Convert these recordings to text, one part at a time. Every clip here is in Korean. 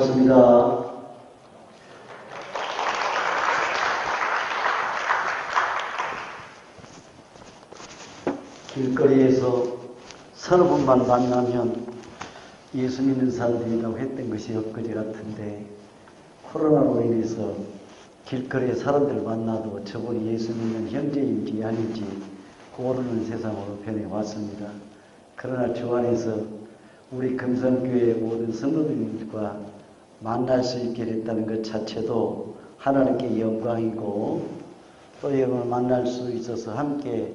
고맙습니다. 길거리에서 서너 분만 만나면 예수 믿는 사람들이라고 했던 것이 엊그제 같은데 코로나로 인해서 길거리에 사람들 만나도 저분이 예수 믿는 형제인지 아닌지 모르는 세상으로 변해왔습니다. 그러나 주 안에서 우리 금산교회 모든 성도들과 만날 수 있게 됐다는 것 자체도 하나님께 영광이고 또 여러분을 만날 수 있어서 함께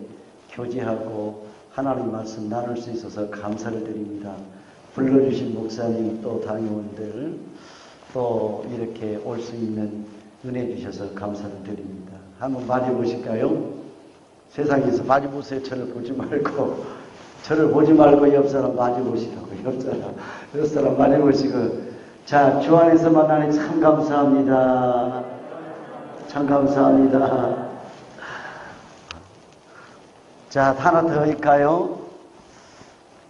교제하고 하나님 말씀 나눌 수 있어서 감사를 드립니다. 불러주신 목사님 또 당회원들 또 이렇게 올 수 있는 은혜 주셔서 감사를 드립니다. 한번 맞아보실까요? 세상에서 맞아보세요. 저를 보지 말고 옆 사람 맞아보시라고. 옆 사람 맞아보시고. 자, 주 안에서 만나니 참 감사합니다. 참 감사합니다. 자, 하나 더 할까요?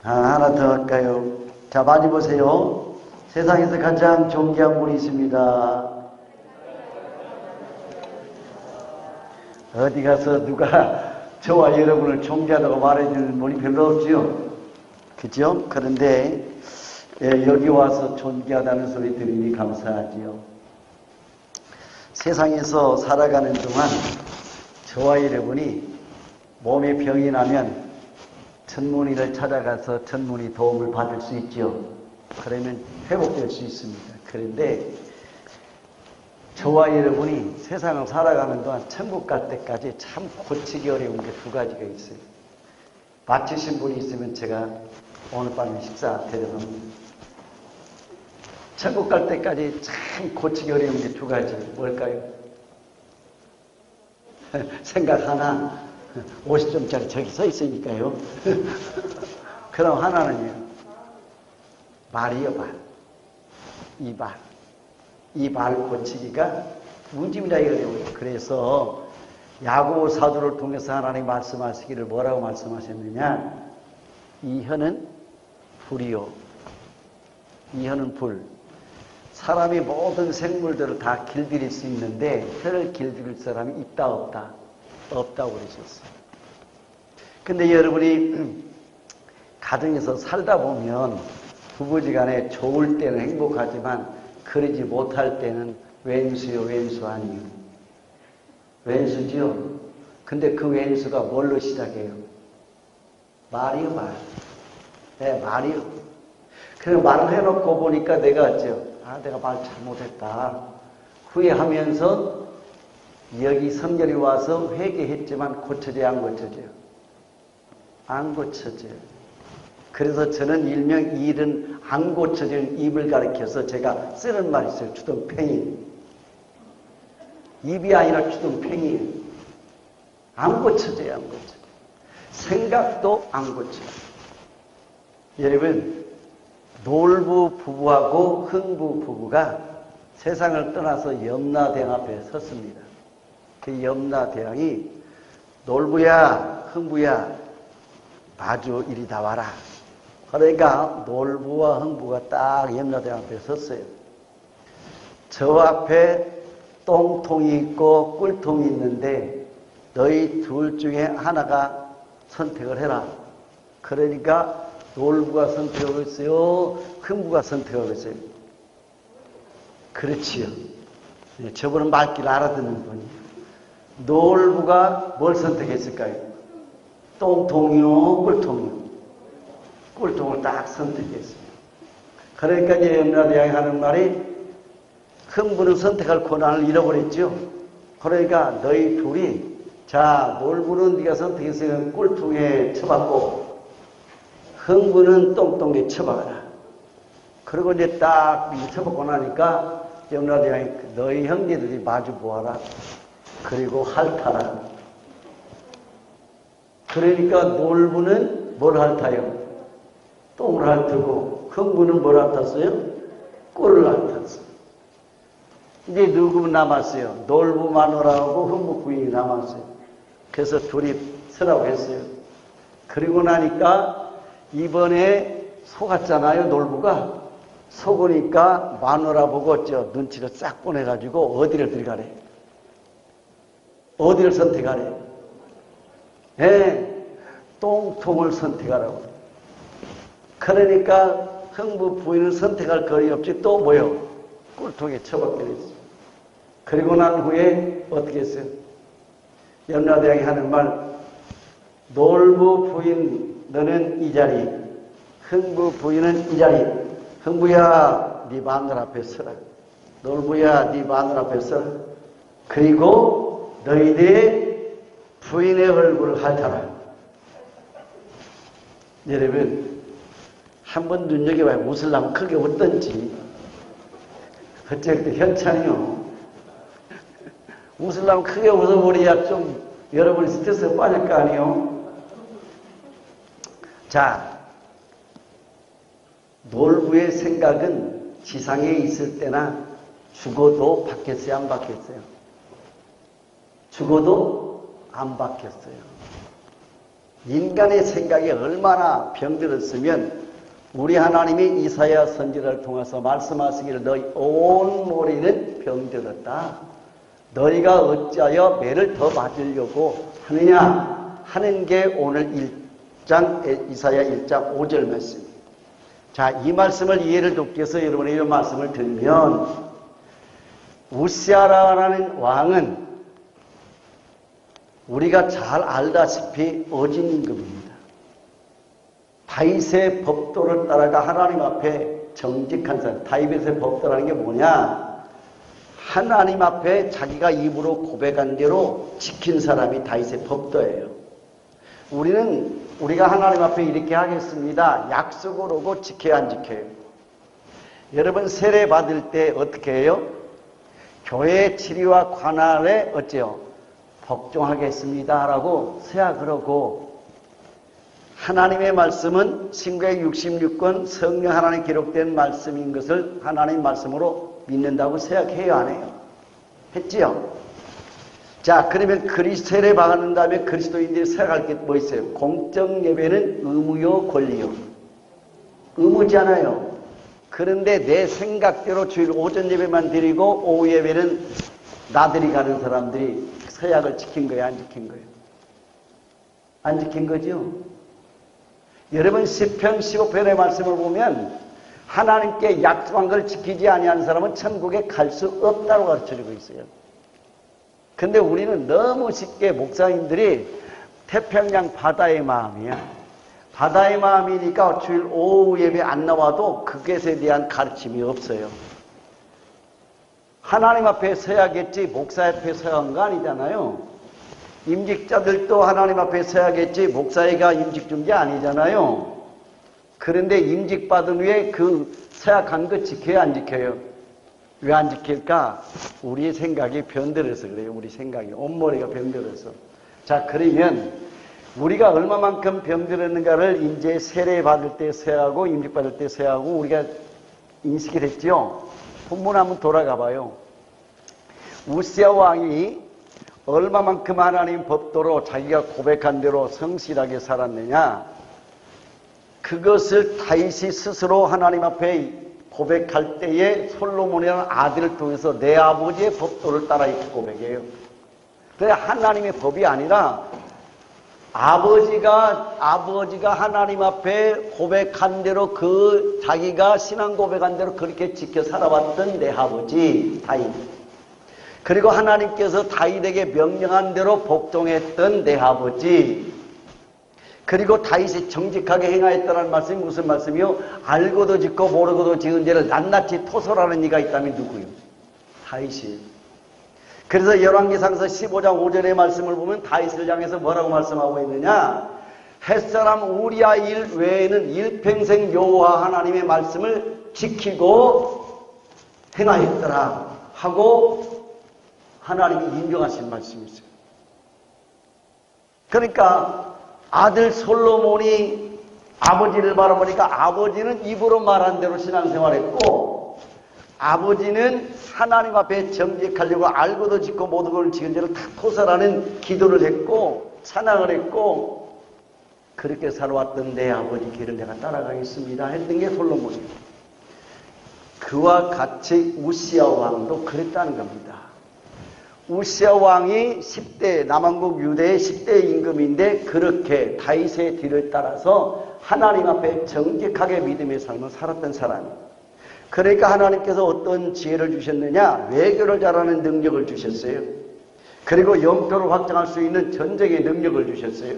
하나 더 할까요? 자, 많이 보세요. 세상에서 가장 존귀한 분이 있습니다. 어디 가서 누가 저와 여러분을 존귀하다고 말해주는 분이 별로 없지요? 그죠? 그런데 여기 와서 존귀하다는 소리 들으니 감사하지요. 세상에서 살아가는 동안 저와 여러분이 몸에 병이 나면 전문의를 찾아가서 전문의 도움을 받을 수 있죠. 그러면 회복될 수 있습니다. 그런데 저와 여러분이 세상을 살아가는 동안 천국 갈 때까지 참 고치기 어려운 게 두 가지가 있어요. 맞추신 분이 있으면 제가 오늘 밤에 식사 데려갑니다. 천국 갈 때까지 참 고치기 어려운 게 두 가지. 뭘까요? 생각 하나. 50점짜리 저기 서 있으니까요. 그럼 하나는요. 말이요, 말. 이 말 고치기가 무지무지하게 어려워요. 그래서 야고보 사도를 통해서 하나님 말씀하시기를 뭐라고 말씀하셨느냐. 이 혀는 불이요. 이 혀는 불. 사람이 모든 생물들을 다 길들일 수 있는데 혀를 길들일 사람이 있다 없다? 없다고 그러셨어요. 근데 여러분이 가정에서 살다 보면 부부지간에 좋을 때는 행복하지만 그러지 못할 때는 왼수요, 왼수 아니요. 왼수지요. 근데 그 왼수가 뭘로 시작해요? 말이요, 말. 네, 말이요. 그래서 말을 해놓고 보니까 내가 내가 말 잘못했다. 후회하면서 여기 성결이 와서 회개했지만 고쳐져요, 안 고쳐져요? 안 고쳐져요. 그래서 저는 일명 일은 안 고쳐지는 입을 가리켜서 제가 쓰는 말이 있어요. 주둥팽이. 입이 아니라 주둥팽이에요. 안 고쳐져요, 안 고쳐져요. 생각도 안 고쳐져요. 여러분, 놀부 부부하고 흥부 부부가 세상을 떠나서 염라대왕 앞에 섰습니다. 그 염라대왕이 놀부야, 흥부야, 마주 이리 다 와라. 그러니까 놀부와 흥부가 딱 염라대왕 앞에 섰어요. 저 앞에 똥통이 있고 꿀통이 있는데 너희 둘 중에 하나가 선택을 해라. 그러니까 놀부가 선택하고 있어요? 흥부가 선택하고 있어요? 그렇지요. 저분은 말귀를 알아듣는 분이에요. 놀부가 뭘 선택했을까요? 똥통이요, 꿀통이요? 꿀통을 딱 선택했어요. 그러니까 이제 염라대왕이 하는 말이 흥부는 선택할 권한을 잃어버렸죠. 그러니까 너희 둘이 자, 놀부는 네가 선택했으면 꿀통에 쳐박고 흥부는 똥통에 쳐박아라. 그리고 이제 딱 쳐박고 나니까 염라대왕이 너희 형제들이 마주 보아라. 그리고 핥아라. 그러니까 놀부는 뭘 핥아요? 똥을 핥고 흥부는 뭘 핥았어요? 꿀을 핥았어요. 이제 누구 남았어요? 놀부 마누라하고 흥부 부인이 남았어요. 그래서 둘이 서라고 했어요. 그리고 나니까 이번에 속았잖아요, 놀부가. 속으니까 마누라 보고 눈치를 싹 보내가지고 어디를 들어가래? 어디를 선택하래? 예, 똥통을 선택하라고. 그러니까 흥부 부인을 선택할 거리 없이 또 뭐요? 꿀통에 처박게 됐어. 그리고 난 후에 어떻게 했어요? 염라대왕이 하는 말, 놀부 부인 너는 이 자리, 흥부 부인은 이 자리. 흥부야 네 마늘 앞에 서라. 놀부야 네 마늘 앞에 서라. 그리고 너희들의 부인의 얼굴을 핥아라. 여러분 한번 눈여겨봐요. 웃으려면 크게 웃던지 어쩔 때 현찬이요. 웃으려면 크게 웃어버려야 좀 여러분이 스트레스가 빠질 거 아니에요. 자, 놀부의 생각은 지상에 있을 때나 죽어도 바뀌었어요? 안 바뀌었어요? 죽어도 안 바뀌었어요. 인간의 생각이 얼마나 병들었으면 우리 하나님이 이사야 선지자를 통해서 말씀하시기를 너희 온 머리는 병들었다. 너희가 어찌하여 매를 더 맞으려고 하느냐 하는 게 오늘 이사야 1장 5절 말씀입니다. 자, 이 말씀을 이해를 돕기 위해서 여러분이 이런 말씀을 들면 우시아라는 왕은 우리가 잘 알다시피 어진 임금입니다. 다윗의 법도를 따라가 하나님 앞에 정직한 사람. 다윗의 법도라는 게 뭐냐? 하나님 앞에 자기가 입으로 고백한 대로 지킨 사람이 다윗의 법도예요. 우리가 하나님 앞에 이렇게 하겠습니다. 약속을 하고 지켜야 안 지켜요? 여러분 세례 받을 때 어떻게 해요? 교회 치리와 관할에 어째요? 복종하겠습니다 라고 서약을 하고, 하나님의 말씀은 신구약 66권 성령 하나님 기록된 말씀인 것을 하나님 말씀으로 믿는다고 서약해요 안 해요? 했지요? 자, 그러면 세례 받은 다음에 그리스도인들이 서약할 게 뭐 있어요? 공적 예배는 의무요 권리요? 의무잖아요. 그런데 내 생각대로 주일 오전 예배만 드리고 오후 예배는 나들이 가는 사람들이 서약을 지킨 거예요? 안 지킨 거예요? 안 지킨 거죠? 여러분 시편 15편의 말씀을 보면 하나님께 약속한 걸 지키지 아니하는 사람은 천국에 갈 수 없다고 가르쳐주고 있어요. 근데 우리는 너무 쉽게 목사님들이 태평양 바다의 마음이야. 바다의 마음이니까 주일 오후 예배 안 나와도 그것에 대한 가르침이 없어요. 하나님 앞에 서야겠지 목사 앞에 서야한 거 아니잖아요. 임직자들도 하나님 앞에 서야겠지 목사회가 임직 준 게 아니잖아요. 그런데 임직 받은 후에 그 서약한 거 지켜야 안 지켜요? 왜 안 지킬까? 우리의 생각이 변들어서 그래요. 우리 생각이 온머리가 변들어서. 자, 그러면 우리가 얼마만큼 병들었는가를 이제 세례 받을 때 서약하고 임직 받을 때 서약하고 우리가 인식이 됐죠. 본문 한번 돌아가 봐요. 우시아 왕이 얼마만큼 하나님 법도로 자기가 고백한 대로 성실하게 살았느냐, 그것을 다윗이 스스로 하나님 앞에 고백할 때에 솔로몬이라는 아들을 통해서 내 아버지의 법도를 따라 이렇게 고백해요. 그래, 하나님의 법이 아니라 아버지가 하나님 앞에 고백한 대로 자기가 신앙 고백한 대로 그렇게 지켜 살아왔던 내 아버지 다윗, 그리고 하나님께서 다윗에게 명령한 대로 복종했던 내 아버지, 그리고 다윗이 정직하게 행하였다는 말씀이 무슨 말씀이요? 알고도 짓고 모르고도 지은 죄를 낱낱이 토설하는 이가 있다면 누구요? 다윗이. 그래서 열왕기상서 15장 5절의 말씀을 보면 다윗을 향해서 뭐라고 말씀하고 있느냐? 햇사람 우리아 일 외에는 일평생 여호와 하나님의 말씀을 지키고 행하였더라 하고 하나님이 인정하신 말씀이 있어요. 그러니까 아들 솔로몬이 아버지를 바라보니까 아버지는 입으로 말한 대로 신앙생활했고, 아버지는 하나님 앞에 정직하려고 알고도 짓고 모든 지은 죄를 다 토설하는 기도를 했고 찬양을 했고, 그렇게 살아왔던 내 아버지 길을 내가 따라가겠습니다 했던 게 솔로몬이에요. 그와 같이 우시야 왕도 그랬다는 겁니다. 우시야 왕이 10대, 남왕국 유대의 10대 임금인데 그렇게 다윗의 뒤를 따라서 하나님 앞에 정직하게 믿음의 삶을 살았던 사람이에요. 그러니까 하나님께서 어떤 지혜를 주셨느냐? 외교를 잘하는 능력을 주셨어요. 그리고 영토를 확장할 수 있는 전쟁의 능력을 주셨어요.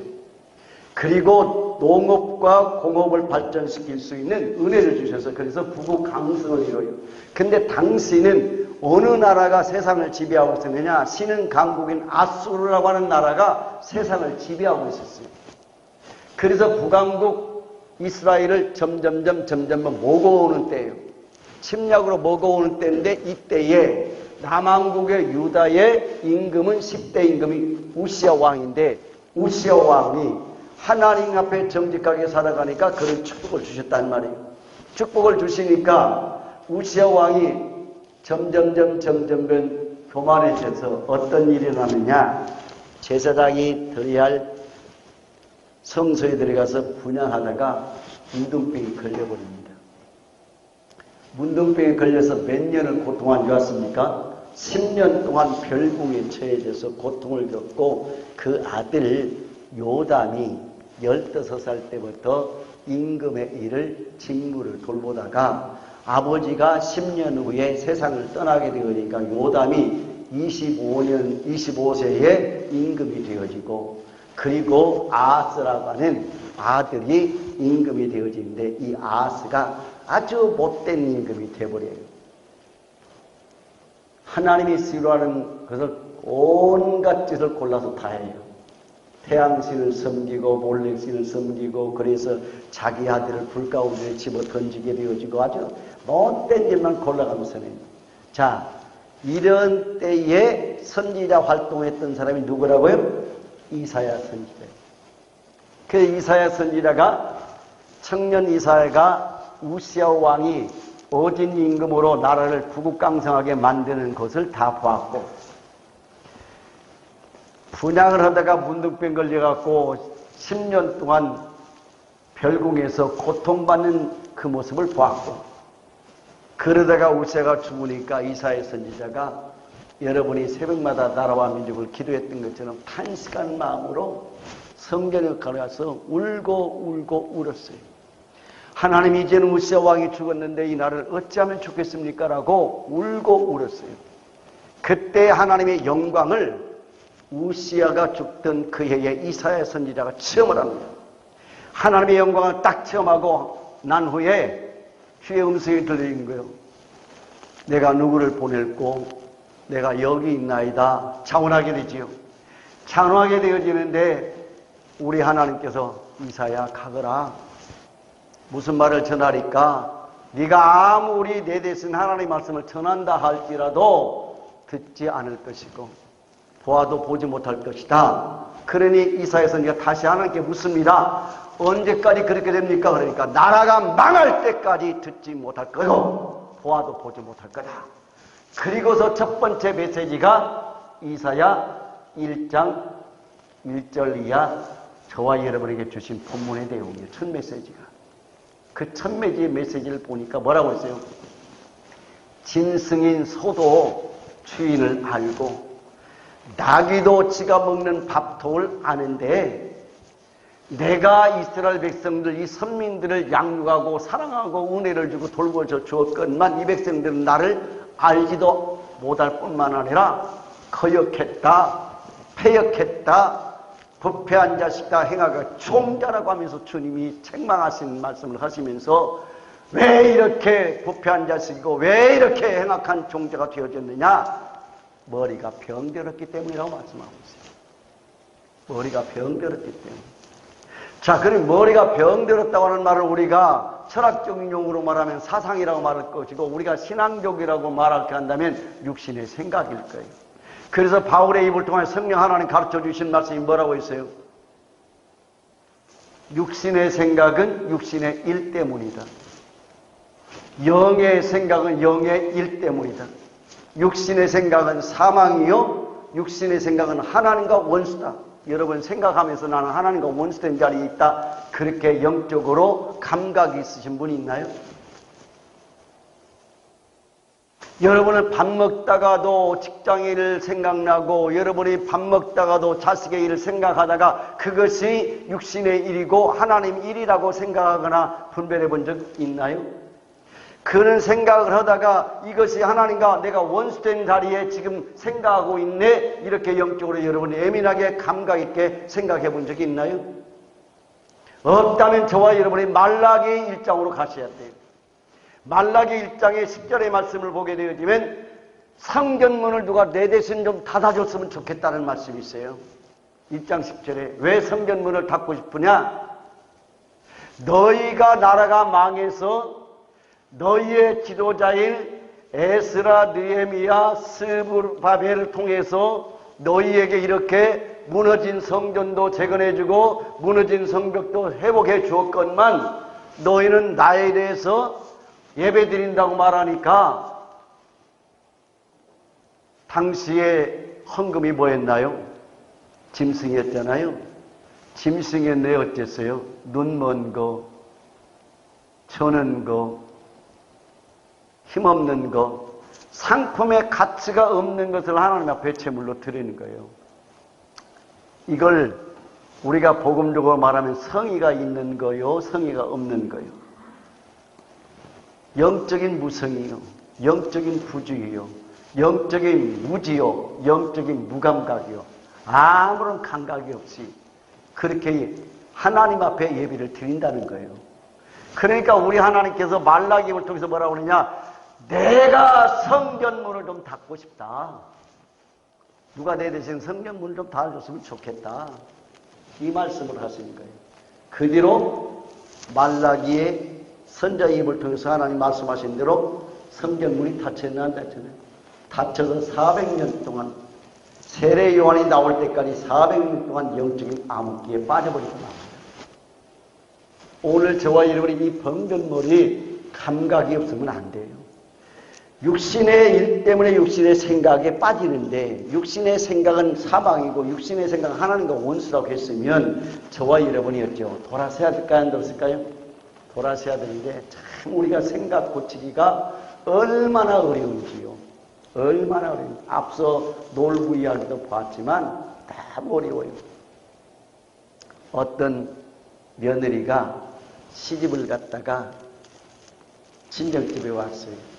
그리고 농업과 공업을 발전시킬 수 있는 은혜를 주셔서 그래서 부국강성을 이뤄요. 근데 당시는 어느 나라가 세상을 지배하고 있었느냐? 신흥 강국인 아수르라고 하는 나라가 세상을 지배하고 있었어요. 그래서 북왕국 이스라엘을 점점 먹어오는 때예요. 침략으로 먹어오는 때인데 이때에 남왕국의 유다의 임금은 10대 임금이 우시야 왕인데 우시야 왕이 하나님 앞에 정직하게 살아가니까 그런 축복을 주셨단 말이에요. 축복을 주시니까 우시야 왕이 점점 교만해져서 어떤 일이 일어나느냐? 제사장이 드려야 할 성소에 들어가서 분향하다가 문둥병이 걸려버립니다. 문둥병에 걸려서 몇 년을 고통한 줄 아십니까? 10년 동안 별궁에 처해져서 고통을 겪고 그 아들 요담이 15살 때부터 임금의 일을 직무를 돌보다가 아버지가 10년 후에 세상을 떠나게 되니까 요담이 25세에 임금이 되어지고 그리고 아하스라고 하는 아들이 임금이 되어지는데 이 아하스가 아주 못된 임금이 되어버려요. 하나님이 싫어하는 것을 온갖 짓을 골라서 다 해요. 태양신을 섬기고 몰렉신을 섬기고 그래서 자기 아들을 불 가운데 집어 던지게 되어지고 아주 못된 일만 골라가면서 해요. 자, 이런 때에 선지자 활동했던 사람이 누구라고요? 이사야 선지자. 그 이사야 선지자가 청년 이사야가 우시야 왕이 어진 임금으로 나라를 부국강성하게 만드는 것을 다 보았고 분양을 하다가 문둥병 걸려갖고 10년 동안 별궁에서 고통받는 그 모습을 보았고 그러다가 우시야가 죽으니까 이사야 선지자가 여러분이 새벽마다 나라와 민족을 기도했던 것처럼 탄식한 마음으로 성전에 가서 울고 울었어요. 하나님 이제는 우시야 왕이 죽었는데 이 나라를 어찌하면 좋겠습니까? 라고 울고 울었어요. 그때 하나님의 영광을 우시야가 죽던 그 해에 이사야 선지자가 체험을 합니다. 하나님의 영광을 딱 체험하고 난 후에 주의 음성이 들리는 거예요. 내가 누구를 보낼고 내가 여기 있나이다. 자원하게 되지요. 자원하게 되어지는데 우리 하나님께서 이사야 가거라. 무슨 말을 전하리까? 네가 아무리 내 대신 하나님의 말씀을 전한다 할지라도 듣지 않을 것이고 보아도 보지 못할 것이다. 그러니 이사야 선지자가 다시 하나님께 묻습니다. 언제까지 그렇게 됩니까? 그러니까 나라가 망할 때까지 듣지 못할 거요. 보아도 보지 못할 거다. 그리고서 첫 번째 메시지가 이사야 1장 1절 이하 저와 여러분에게 주신 본문의 내용이에요. 첫 메시지가. 그 첫 메시지를 보니까 뭐라고 했어요? 진승인 소도 주인을 알고 나귀도 지가 먹는 밥통을 아는데 내가 이스라엘 백성들, 이 선민들을 양육하고 사랑하고 은혜를 주고 돌보져 주었건만 이 백성들은 나를 알지도 못할 뿐만 아니라 거역했다, 패역했다, 부패한 자식다 행하가 총자라고 하면서 주님이 책망하신 말씀을 하시면서 왜 이렇게 부패한 자식이고 왜 이렇게 행악한 종자가 되어졌느냐? 머리가 병들었기 때문이라고 말씀하고 있어요. 머리가 병들었기 때문에. 자, 그럼 머리가 병들었다고 하는 말을 우리가 철학적인 용어로 말하면 사상이라고 말할 것이고 우리가 신앙적이라고 말할게 한다면 육신의 생각일 거예요. 그래서 바울의 입을 통해 성령 하나님 가르쳐 주신 말씀이 뭐라고 있어요? 육신의 생각은 육신의 일 때문이다. 영의 생각은 영의 일 때문이다. 육신의 생각은 사망이요 육신의 생각은 하나님과 원수다. 여러분 생각하면서 나는 하나님과 원수된 자리에 있다. 그렇게 영적으로 감각이 있으신 분이 있나요? 여러분은 밥 먹다가도 직장의 일 생각나고 여러분이 밥 먹다가도 자식의 일을 생각하다가 그것이 육신의 일이고 하나님 일이라고 생각하거나 분별해 본 적 있나요? 그런 생각을 하다가 이것이 하나님과 내가 원수된 자리에 지금 생각하고 있네, 이렇게 영적으로 여러분이 예민하게 감각 있게 생각해 본 적이 있나요? 없다면 저와 여러분이 말라기 1장으로 가셔야 돼요. 말라기 1장의 10절의 말씀을 보게 되어지면 성전문을 누가 내 대신 좀 닫아줬으면 좋겠다는 말씀이 있어요. 1장 10절에 왜 성전문을 닫고 싶으냐? 너희가 나라가 망해서 너희의 지도자인 에스라, 느헤미야, 스룹바벨을 통해서 너희에게 이렇게 무너진 성전도 재건해주고 무너진 성벽도 회복해 주었건만 너희는 나에 대해서 예배 드린다고 말하니까 당시에 헌금이 뭐였나요? 짐승이었잖아요. 짐승이었네. 어땠어요? 눈 먼 거, 저는 거, 힘없는 거, 상품의 가치가 없는 것을 하나님 앞에 제물로 드리는 거예요. 이걸 우리가 복음적으로 말하면 성의가 있는 거요, 성의가 없는 거요. 영적인 무성이요, 영적인 부주의요, 영적인 무지요, 영적인 무감각이요, 아무런 감각이 없이 그렇게 하나님 앞에 예배를 드린다는 거예요. 그러니까 우리 하나님께서 말라기를 통해서 뭐라고 그러냐? 내가 성전문을 좀 닫고 싶다. 누가 내 대신 성전문을 좀 닫아줬으면 좋겠다. 이 말씀을 하시는 거예요. 그 뒤로 말라기의 선자의 입을 통해서 하나님 말씀하신 대로 성전문이 닫혔나 안 닫혔나요? 닫혀서 400년 동안 세례 요한이 나올 때까지 400년 동안 영적인 암흑기에 빠져버리고 맙니다. 오늘 저와 여러분이 이 번변머리 감각이 없으면 안 돼요. 육신의 일 때문에 육신의 생각에 빠지는데 생각의 생각은 사방이고 육신의 생각은 하나님과 원수라고 했으면 저와 여러분이 어쩌 돌아서야 될까요? 안 돌아설까요? 돌아서야 되는데 참 우리가 생각 고치기가 얼마나 어려운지요. 얼마나 어려운지. 앞서 놀부 이야기도 봤지만 너무 어려워요. 어떤 며느리가 시집을 갔다가 친정집에 왔어요.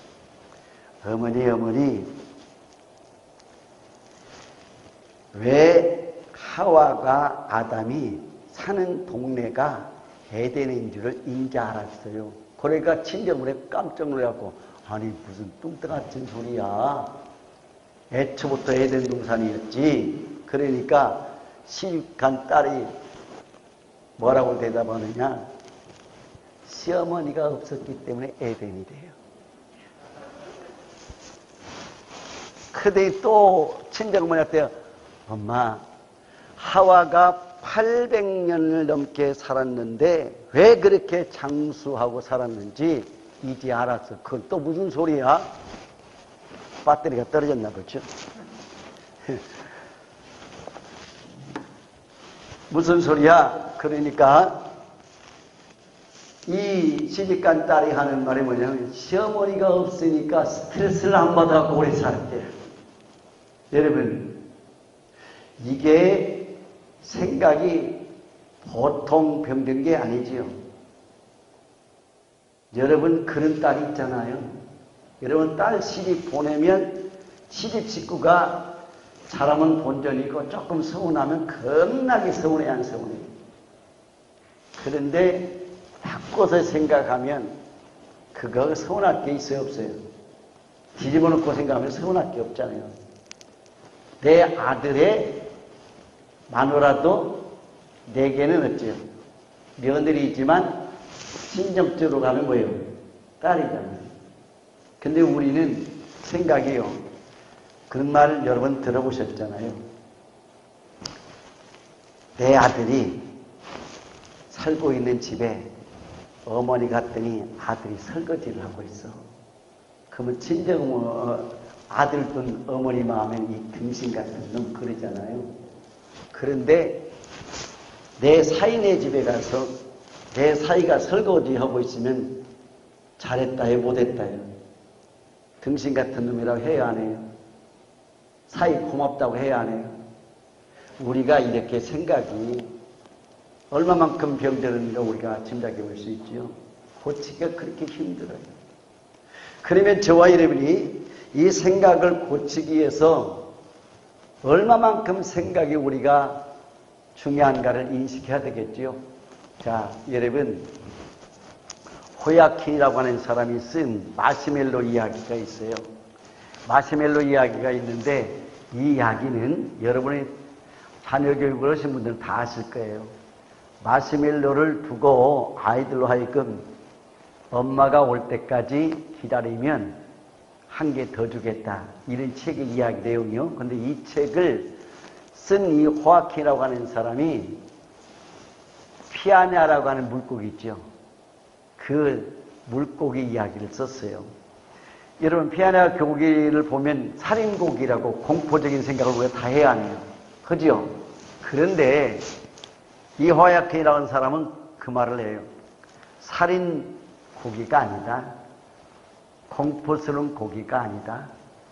어머니 왜 하와가 아담이 사는 동네가 에덴인 줄을 인지 알았어요. 그러니까 친정물에 깜짝 놀라고, 아니 무슨 뚱뚱한 소리야. 애초부터 에덴 동산이었지. 그러니까 시집간 딸이 뭐라고 대답하느냐? 시어머니가 없었기 때문에 에덴이 돼요. 그때 또 친정어머니한테, 엄마, 하와가 800년을 넘게 살았는데 왜 그렇게 장수하고 살았는지 이제 알았어. 그건 또 무슨 소리야? 배터리가 떨어졌나 보죠. 무슨 소리야? 그러니까 이 시집간 딸이 하는 말이 뭐냐면 시어머니가 없으니까 스트레스를 안 받아서 오래 살았대요. 여러분, 이게 생각이 보통 병든 게 아니지요. 여러분 그런 딸이 있잖아요. 여러분 딸 시집 보내면 시집 식구가 잘하면 본전이고 조금 서운하면 겁나게 서운해 안 서운해. 그런데 바꿔서 생각하면 그거 서운할 게 있어요 없어요? 뒤집어 놓고 생각하면 서운할 게 없잖아요. 내 아들의 마누라도 내게는 어째요? 며느리이지만 신정적으로 가면 뭐예요? 딸이잖아요. 근데 우리는 생각이요. 그런 말 여러 번 들어보셨잖아요. 내 아들이 살고 있는 집에 어머니 갔더니 아들이 설거지를 하고 있어. 그러면 친정 아들 둔 어머니 마음에 이 등신 같은 놈 그러잖아요. 그런데 내 사인의 집에 가서 내 사이가 설거지 하고 있으면 잘했다요, 못했다요? 등신 같은 놈이라고 해야 안 해요? 사이 고맙다고 해야 안 해요? 우리가 이렇게 생각이 얼마만큼 병들었는가 우리가 짐작해 볼 수 있죠. 고치기가 그렇게 힘들어요. 그러면 저와 여러분이 이 생각을 고치기 위해서 얼마만큼 생각이 우리가 중요한가를 인식해야 되겠죠. 자, 여러분, 호야킨이라고 하는 사람이 쓴 마시멜로 이야기가 있어요. 마시멜로 이야기가 있는데 이 이야기는 여러분이 자녀 교육을 하신 분들은 다 아실 거예요. 마시멜로를 두고 아이들로 하여금 엄마가 올 때까지 기다리면 한 개 더 주겠다. 이런 책의 이야기 내용이요. 그런데 이 책을 쓴 이 호아킨이라고 하는 사람이 피아냐라고 하는 물고기 있죠. 그 물고기 이야기를 썼어요. 여러분, 피아냐 고기를 보면 살인고기라고 공포적인 생각을 우리가 다 해야 하네요. 그죠? 그런데 이 호아킨이라고 하는 사람은 그 말을 해요. 살인고기가 아니다. 공포스러운 고기가 아니다.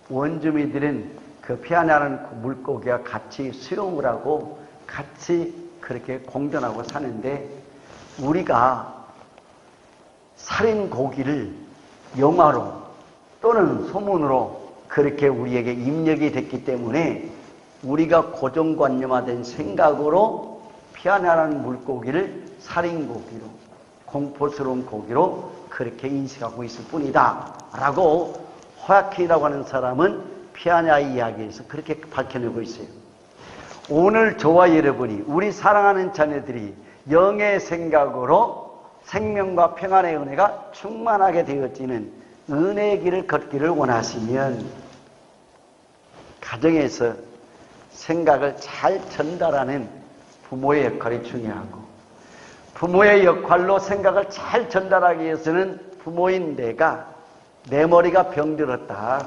원주민들은 그 피아냐라는 물고기와 같이 수영을 하고 같이 그렇게 공존하고 사는데 우리가 살인고기를 영화로 또는 소문으로 그렇게 우리에게 입력이 됐기 때문에 우리가 고정관념화된 생각으로 피아냐라는 물고기를 살인고기로 공포스러운 고기로 그렇게 인식하고 있을 뿐이다 라고 호야킨이라고 하는 사람은 피아냐의 이야기에서 그렇게 밝혀내고 있어요. 오늘 저와 여러분이 우리 사랑하는 자녀들이 영의 생각으로 생명과 평안의 은혜가 충만하게 되어지는 은혜의 길을 걷기를 원하시면 가정에서 생각을 잘 전달하는 부모의 역할이 중요하고 부모의 역할로 생각을 잘 전달하기 위해서는 부모인 내가 내 머리가 병들었다.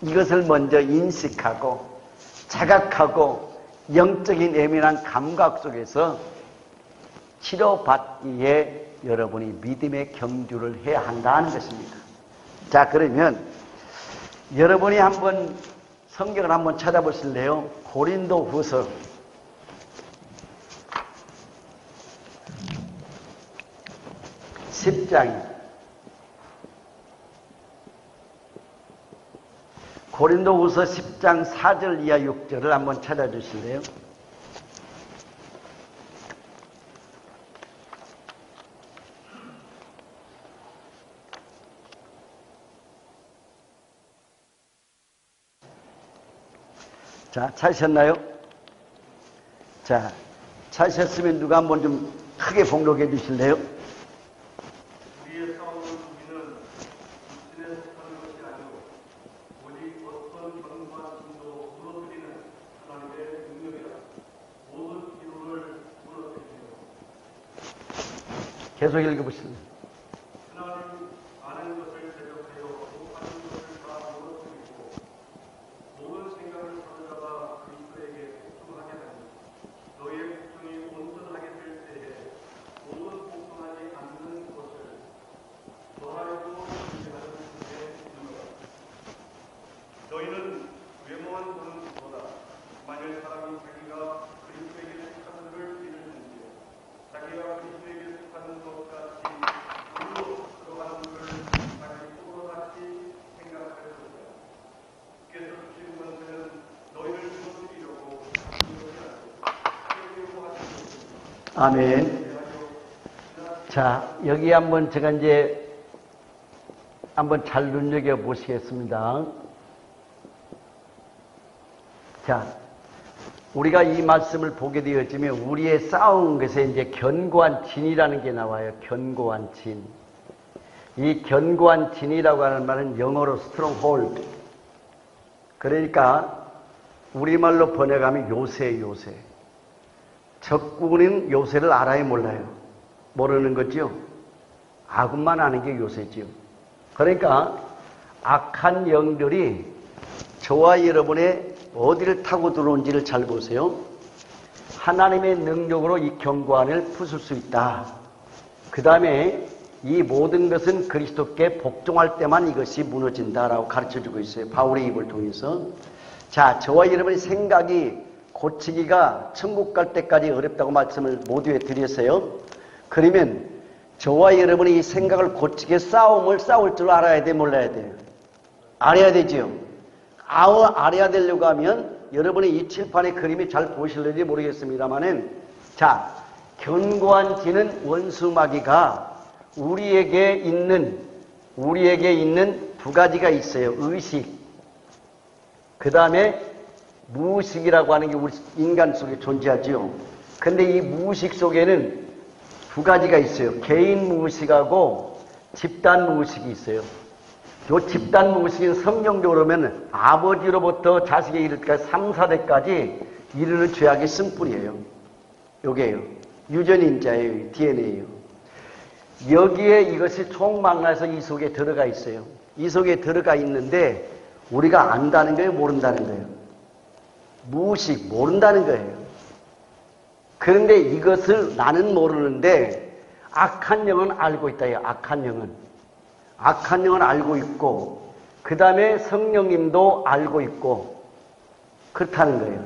이것을 먼저 인식하고 자각하고 영적인 예민한 감각 속에서 치료받기에 여러분이 믿음의 경주를 해야 한다는 것입니다. 자, 그러면 여러분이 한번 성경을 한번 찾아보실래요? 고린도후서 10장 고린도후서 10장 4절 이하 6절을 한번 찾아주실래요? 자, 찾으셨나요? 자, 찾으셨으면 누가 한번 좀 크게 봉독해 주실래요? 우리의 싸움은 우리는 육신에 속하는 것이 아니고 오직 어떤 경과 진도 무너뜨리는 하나님의 능력이라 모든 기도를 무너뜨리며 계속 읽어보실래요? 하나님 아는 것을 대적하여 못하는 것을 다 무너뜨리고 모든 생각을 사로잡아 그리스도에게 복종하게 하니 너희의 복종이 온전하게 될 때에 모든 복종하지 않는 것을 더하여도 준비하는 데 있노라. 너희는 외모만 보는 것보다 만일 사람이 자기가 그리스도에게 속한 것을 믿는지 자기가 그리스도에게 속하는 것 같이 물로 들어가는 것을 자기 속으로 같이 생각할 것이다. 주께서 주신 권세는 너희를 무너뜨리려고 하신 것이 아니고 세우려고 하신 것입니다. 아멘. 자, 여기 한번 제가 이제 한번 잘 눈여겨보시겠습니다. 자, 우리가 이 말씀을 보게 되었지만 우리의 싸운 것에 이제 견고한 진이라는 게 나와요. 견고한 진. 이 견고한 진이라고 하는 말은 영어로 stronghold. 그러니까 우리말로 번역하면 요새. 적군은 요새를 알아요, 몰라요? 모르는 거죠? 아군만 아는 게 요새죠. 그러니까 악한 영들이 저와 여러분의 어디를 타고 들어온지를 잘 보세요. 하나님의 능력으로 이 견고한을 부술 수 있다. 그 다음에 이 모든 것은 그리스도께 복종할 때만 이것이 무너진다라고 가르쳐주고 있어요. 바울의 입을 통해서. 자, 저와 여러분의 생각이 고치기가 천국 갈 때까지 어렵다고 말씀을 모두에 드렸어요. 그러면 저와 여러분이 이 생각을 고치게 싸울 줄 알아야 돼, 몰라야 돼요? 알아야 되죠. 알아야 되려고 하면 여러분이 이 칠판의 그림이 잘 보실는지 모르겠습니다만은, 자, 견고한 지는 원수마귀가 우리에게 있는 두 가지가 있어요. 의식, 그 다음에 무의식이라고 하는 게 우리 인간 속에 존재하죠. 근데 이 무의식 속에는 두 가지가 있어요. 개인 무의식하고 집단 무의식이 있어요. 요 집단 무의식은 성경적으로 보면 아버지로부터 자식에 이르기까지 3, 4대까지 이르는 죄악의 쓴뿌리예요. 요게요. 유전인자예요. DNA예요. 여기에 이것이 총망라해서 이 속에 들어가 있어요. 이 속에 들어가 있는데 우리가 안다는 거예요? 모른다는 거예요? 무의식, 모른다는 거예요. 그런데 이것을 나는 모르는데 악한 영은 알고 있다요. 악한 영은 알고 있고, 그 다음에 성령님도 알고 있고, 그렇다는 거예요.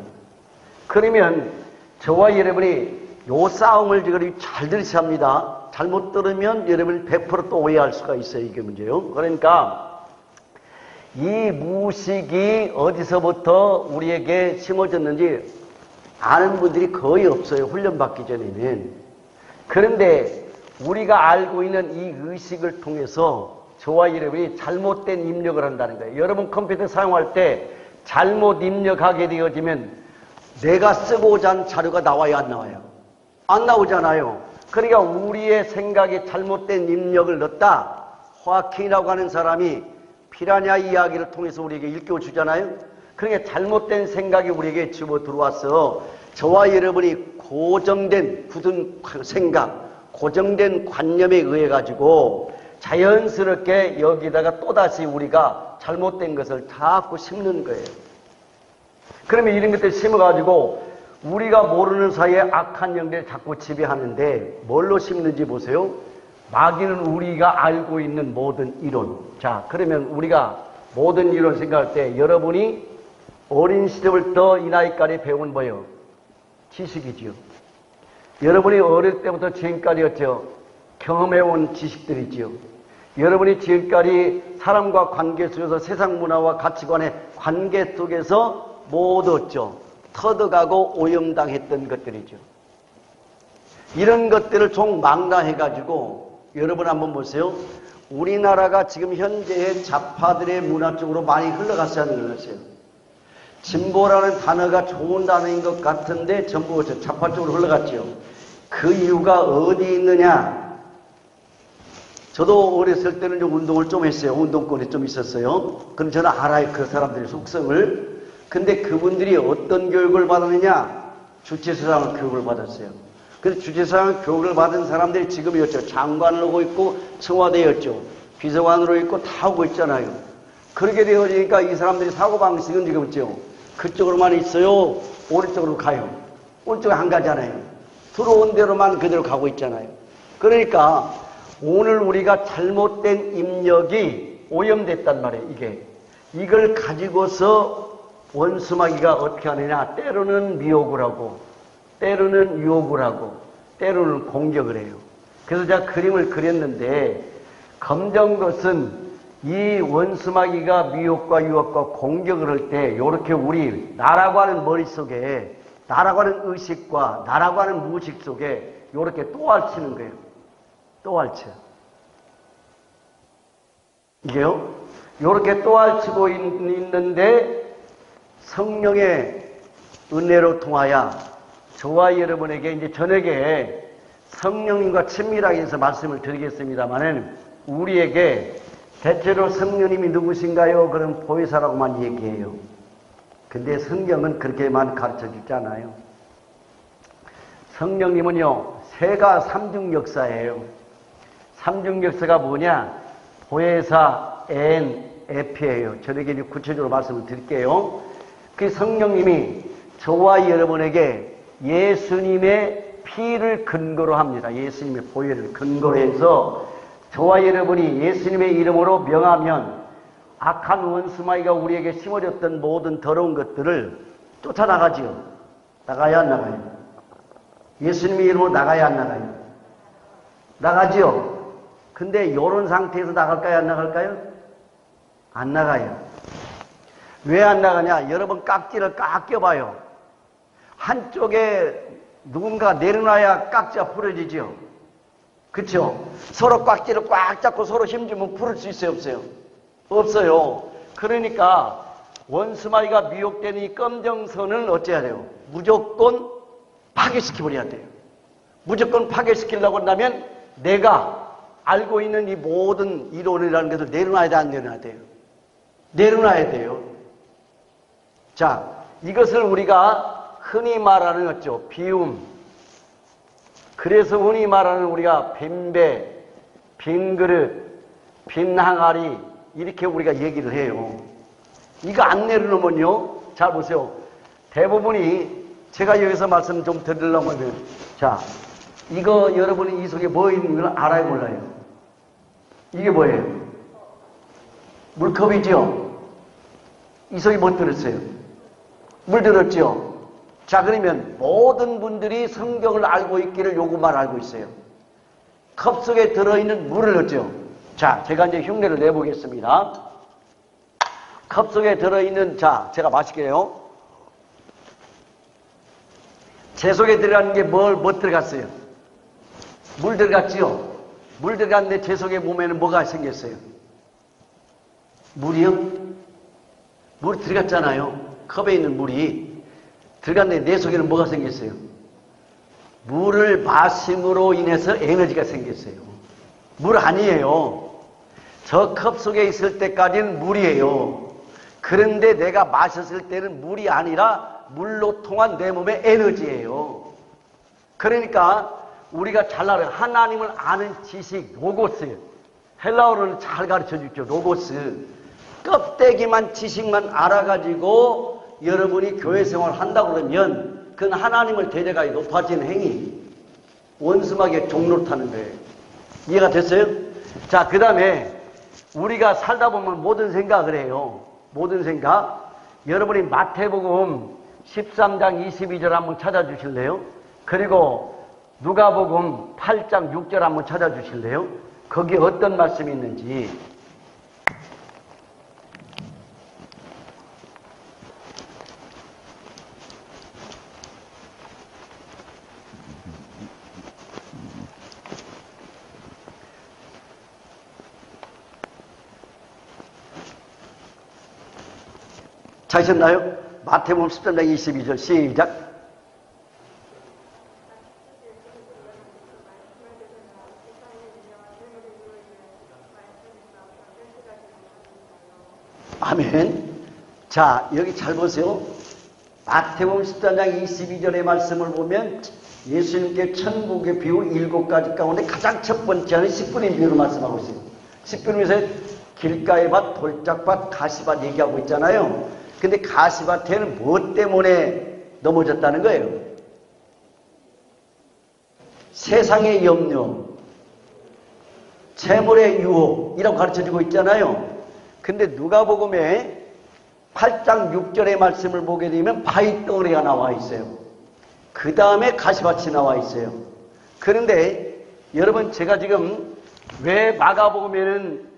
그러면 저와 여러분이 요 싸움을 지금 잘 들으셔야 합니다. 잘못 들으면 여러분이 100% 또 오해할 수가 있어요. 이게 문제요. 그러니까 이 무의식이 어디서부터 우리에게 심어졌는지 아는 분들이 거의 없어요. 훈련받기 전에는. 그런데 우리가 알고 있는 이 의식을 통해서 저와 여러분이 잘못된 입력을 한다는 거예요. 여러분 컴퓨터 사용할 때 잘못 입력하게 되어지면 내가 쓰고자 하는 자료가 나와요, 안 나와요? 안 나오잖아요. 그러니까 우리의 생각에 잘못된 입력을 넣었다. 호아킹이라고 하는 사람이 피라냐 이야기를 통해서 우리에게 일깨워주잖아요. 그러니까 잘못된 생각이 우리에게 집어 들어와서 저와 여러분이 고정된 굳은 생각, 고정된 관념에 의해 가지고 자연스럽게 여기다가 또다시 우리가 잘못된 것을 자꾸 심는 거예요. 그러면 이런 것들 심어가지고 우리가 모르는 사이에 악한 영들이 자꾸 지배하는데 뭘로 심는지 보세요. 마귀는 우리가 알고 있는 모든 이론. 자, 그러면 우리가 모든 이론 생각할 때 여러분이 어린 시절부터 이 나이까지 배운 뭐예요? 지식이지요. 여러분이 어릴 때부터 지금까지였죠. 경험해온 지식들이지요. 여러분이 지금까지 사람과 관계 속에서 세상 문화와 가치관의 관계 속에서 못 얻죠. 터득하고 오염당했던 것들이죠. 이런 것들을 총망라해가지고 여러분 한번 보세요. 우리나라가 지금 현재의 좌파들의 문화 쪽으로 많이 흘러갔다는 것이에요. 진보라는 단어가 좋은 단어인 것 같은데 전부 좌파 쪽으로 흘러갔죠. 그 이유가 어디 있느냐? 저도 어렸을 때는 좀 운동을 좀 했어요. 운동권이 좀 있었어요. 그럼 저는 알아요. 그 사람들의 속성을. 근데 그분들이 어떤 교육을 받았느냐? 주체사상 교육을 받았어요. 그래서 주체사상 교육을 받은 사람들이 지금이었죠. 장관을 하고 있고 청와대였죠. 비서관으로 있고 다 하고 있잖아요. 그렇게 되어지니까 이 사람들이 사고방식은 지금 있죠. 그쪽으로만 있어요. 오른쪽으로 가요. 오른쪽에 안 가잖아요. 들어온 대로만 그대로 가고 있잖아요. 그러니까 오늘 우리가 잘못된 입력이 오염됐단 말이에요. 이걸 가지고서 원수마귀가 어떻게 하느냐. 때로는 미혹을 하고 때로는 유혹을 하고 때로는 공격을 해요. 그래서 제가 그림을 그렸는데 검정 것은 이 원수마귀가 미혹과 유혹과 공격을 할 때 이렇게 우리 나라고 하는 머릿속에 나라고 하는 의식과 나라고 하는 무의식 속에 이렇게 또알치는 거예요. 또알쳐. 이게요. 이렇게 또알치고 있는데 성령의 은혜로 통하여 저와 여러분에게 이제 저녁에 성령님과 친밀하게 해서 말씀을 드리겠습니다만은 우리에게 대체로 성령님이 누구신가요? 그럼 보혜사라고만 얘기해요. 근데 성경은 그렇게만 가르쳐 주지 않아요. 성령님은요, 세가 삼중 역사예요. 삼중 역사가 뭐냐? 보혜사, 에피예요. 저에게 이제 구체적으로 말씀을 드릴게요. 그 성령님이 저와 여러분에게 예수님의 피를 근거로 합니다. 예수님의 보혈을 근거로 해서 저와 여러분이 예수님의 이름으로 명하면 악한 원수마귀가 우리에게 심어렸던 모든 더러운 것들을 쫓아나가지요. 나가야 안 나가요? 예수님의 이름으로 나가야 안 나가요? 나가지요. 근데 이런 상태에서 나갈까요? 안 나갈까요? 안 나가요. 왜 안 나가냐? 여러분 깍지를 꽉 껴봐요. 한쪽에 누군가 내려놔야 깍지가 풀어지죠. 그렇죠? 서로 깍지를 꽉 잡고 서로 힘주면 풀을 수 있어요? 없어요? 없어요. 그러니까 원수마귀가 미혹되는 이 검정선을 어째야 돼요? 무조건 파괴시켜버려야 돼요. 무조건 파괴시키려고 한다면 내가 알고 있는 이 모든 이론이라는 것을 내려놔야 돼, 안 내려놔야 돼요? 내려놔야 돼요. 자, 이것을 우리가 흔히 말하는 거죠. 비움. 그래서 흔히 말하는 우리가 빈배, 빈그릇, 빈항아리 이렇게 우리가 얘기를 해요. 이거 안 내려놓으면요. 잘 보세요. 대부분이 제가 여기서 말씀 좀 드리려면 자, 이거 여러분이 이 속에 뭐 있는 걸 알아요, 몰라요? 이게 뭐예요? 물컵이죠? 이 속에 뭐 들었어요? 물 들었죠? 자, 그러면 모든 분들이 성경을 알고 있기를 요것만 알고 있어요. 컵 속에 들어있는 물을 넣죠. 자, 제가 이제 흉내를 내보겠습니다. 컵 속에 들어있는, 자, 제가 마실게요. 제 속에 들어가는 게 뭐 들어갔어요? 물 들어갔지요? 물 들어갔는데 제 속에 몸에는 뭐가 생겼어요? 물이요? 물이 들어갔잖아요. 컵에 있는 물이. 들어갔는데 내 속에는 뭐가 생겼어요? 물을 마심으로 인해서 에너지가 생겼어요. 물 아니에요. 저 컵 속에 있을 때까지는 물이에요. 그런데 내가 마셨을 때는 물이 아니라 물로 통한 내 몸의 에너지예요. 그러니까 우리가 잘 알아요. 하나님을 아는 지식, 로고스. 헬라어로는 잘 가르쳐 주죠. 로고스. 껍데기만 지식만 알아가지고 여러분이 교회 생활을 한다고 그러면 그건 하나님을 데려가기 높아지는 행위. 원수마귀의 종로를 타는 거예요. 이해가 됐어요? 자, 그 다음에 우리가 살다 보면 모든 생각을 해요. 모든 생각. 여러분이 마태복음 13장 22절 한번 찾아주실래요? 그리고 누가복음 8장 6절 한번 찾아주실래요? 거기에 어떤 말씀이 있는지. 찾으셨나요? 마태복음 13장 22절 시작. 아멘. 자, 여기 잘 보세요. 마태복음 13장 22절의 말씀을 보면 예수님께 천국의 비유 7가지 가운데 가장 첫 번째는 10분의 비유로 말씀하고 있어요. 10분에서 길가의 밭, 돌짝밭, 가시밭 얘기하고 있잖아요. 근데 가시밭에는 무엇 때문에 넘어졌다는 거예요? 세상의 염려, 재물의 유혹이라고 가르쳐주고 있잖아요. 근데 누가복음에 8장 6절의 말씀을 보게 되면 바위덩어리가 나와 있어요. 그 다음에 가시밭이 나와 있어요. 그런데 여러분, 제가 지금 왜 마가복음에는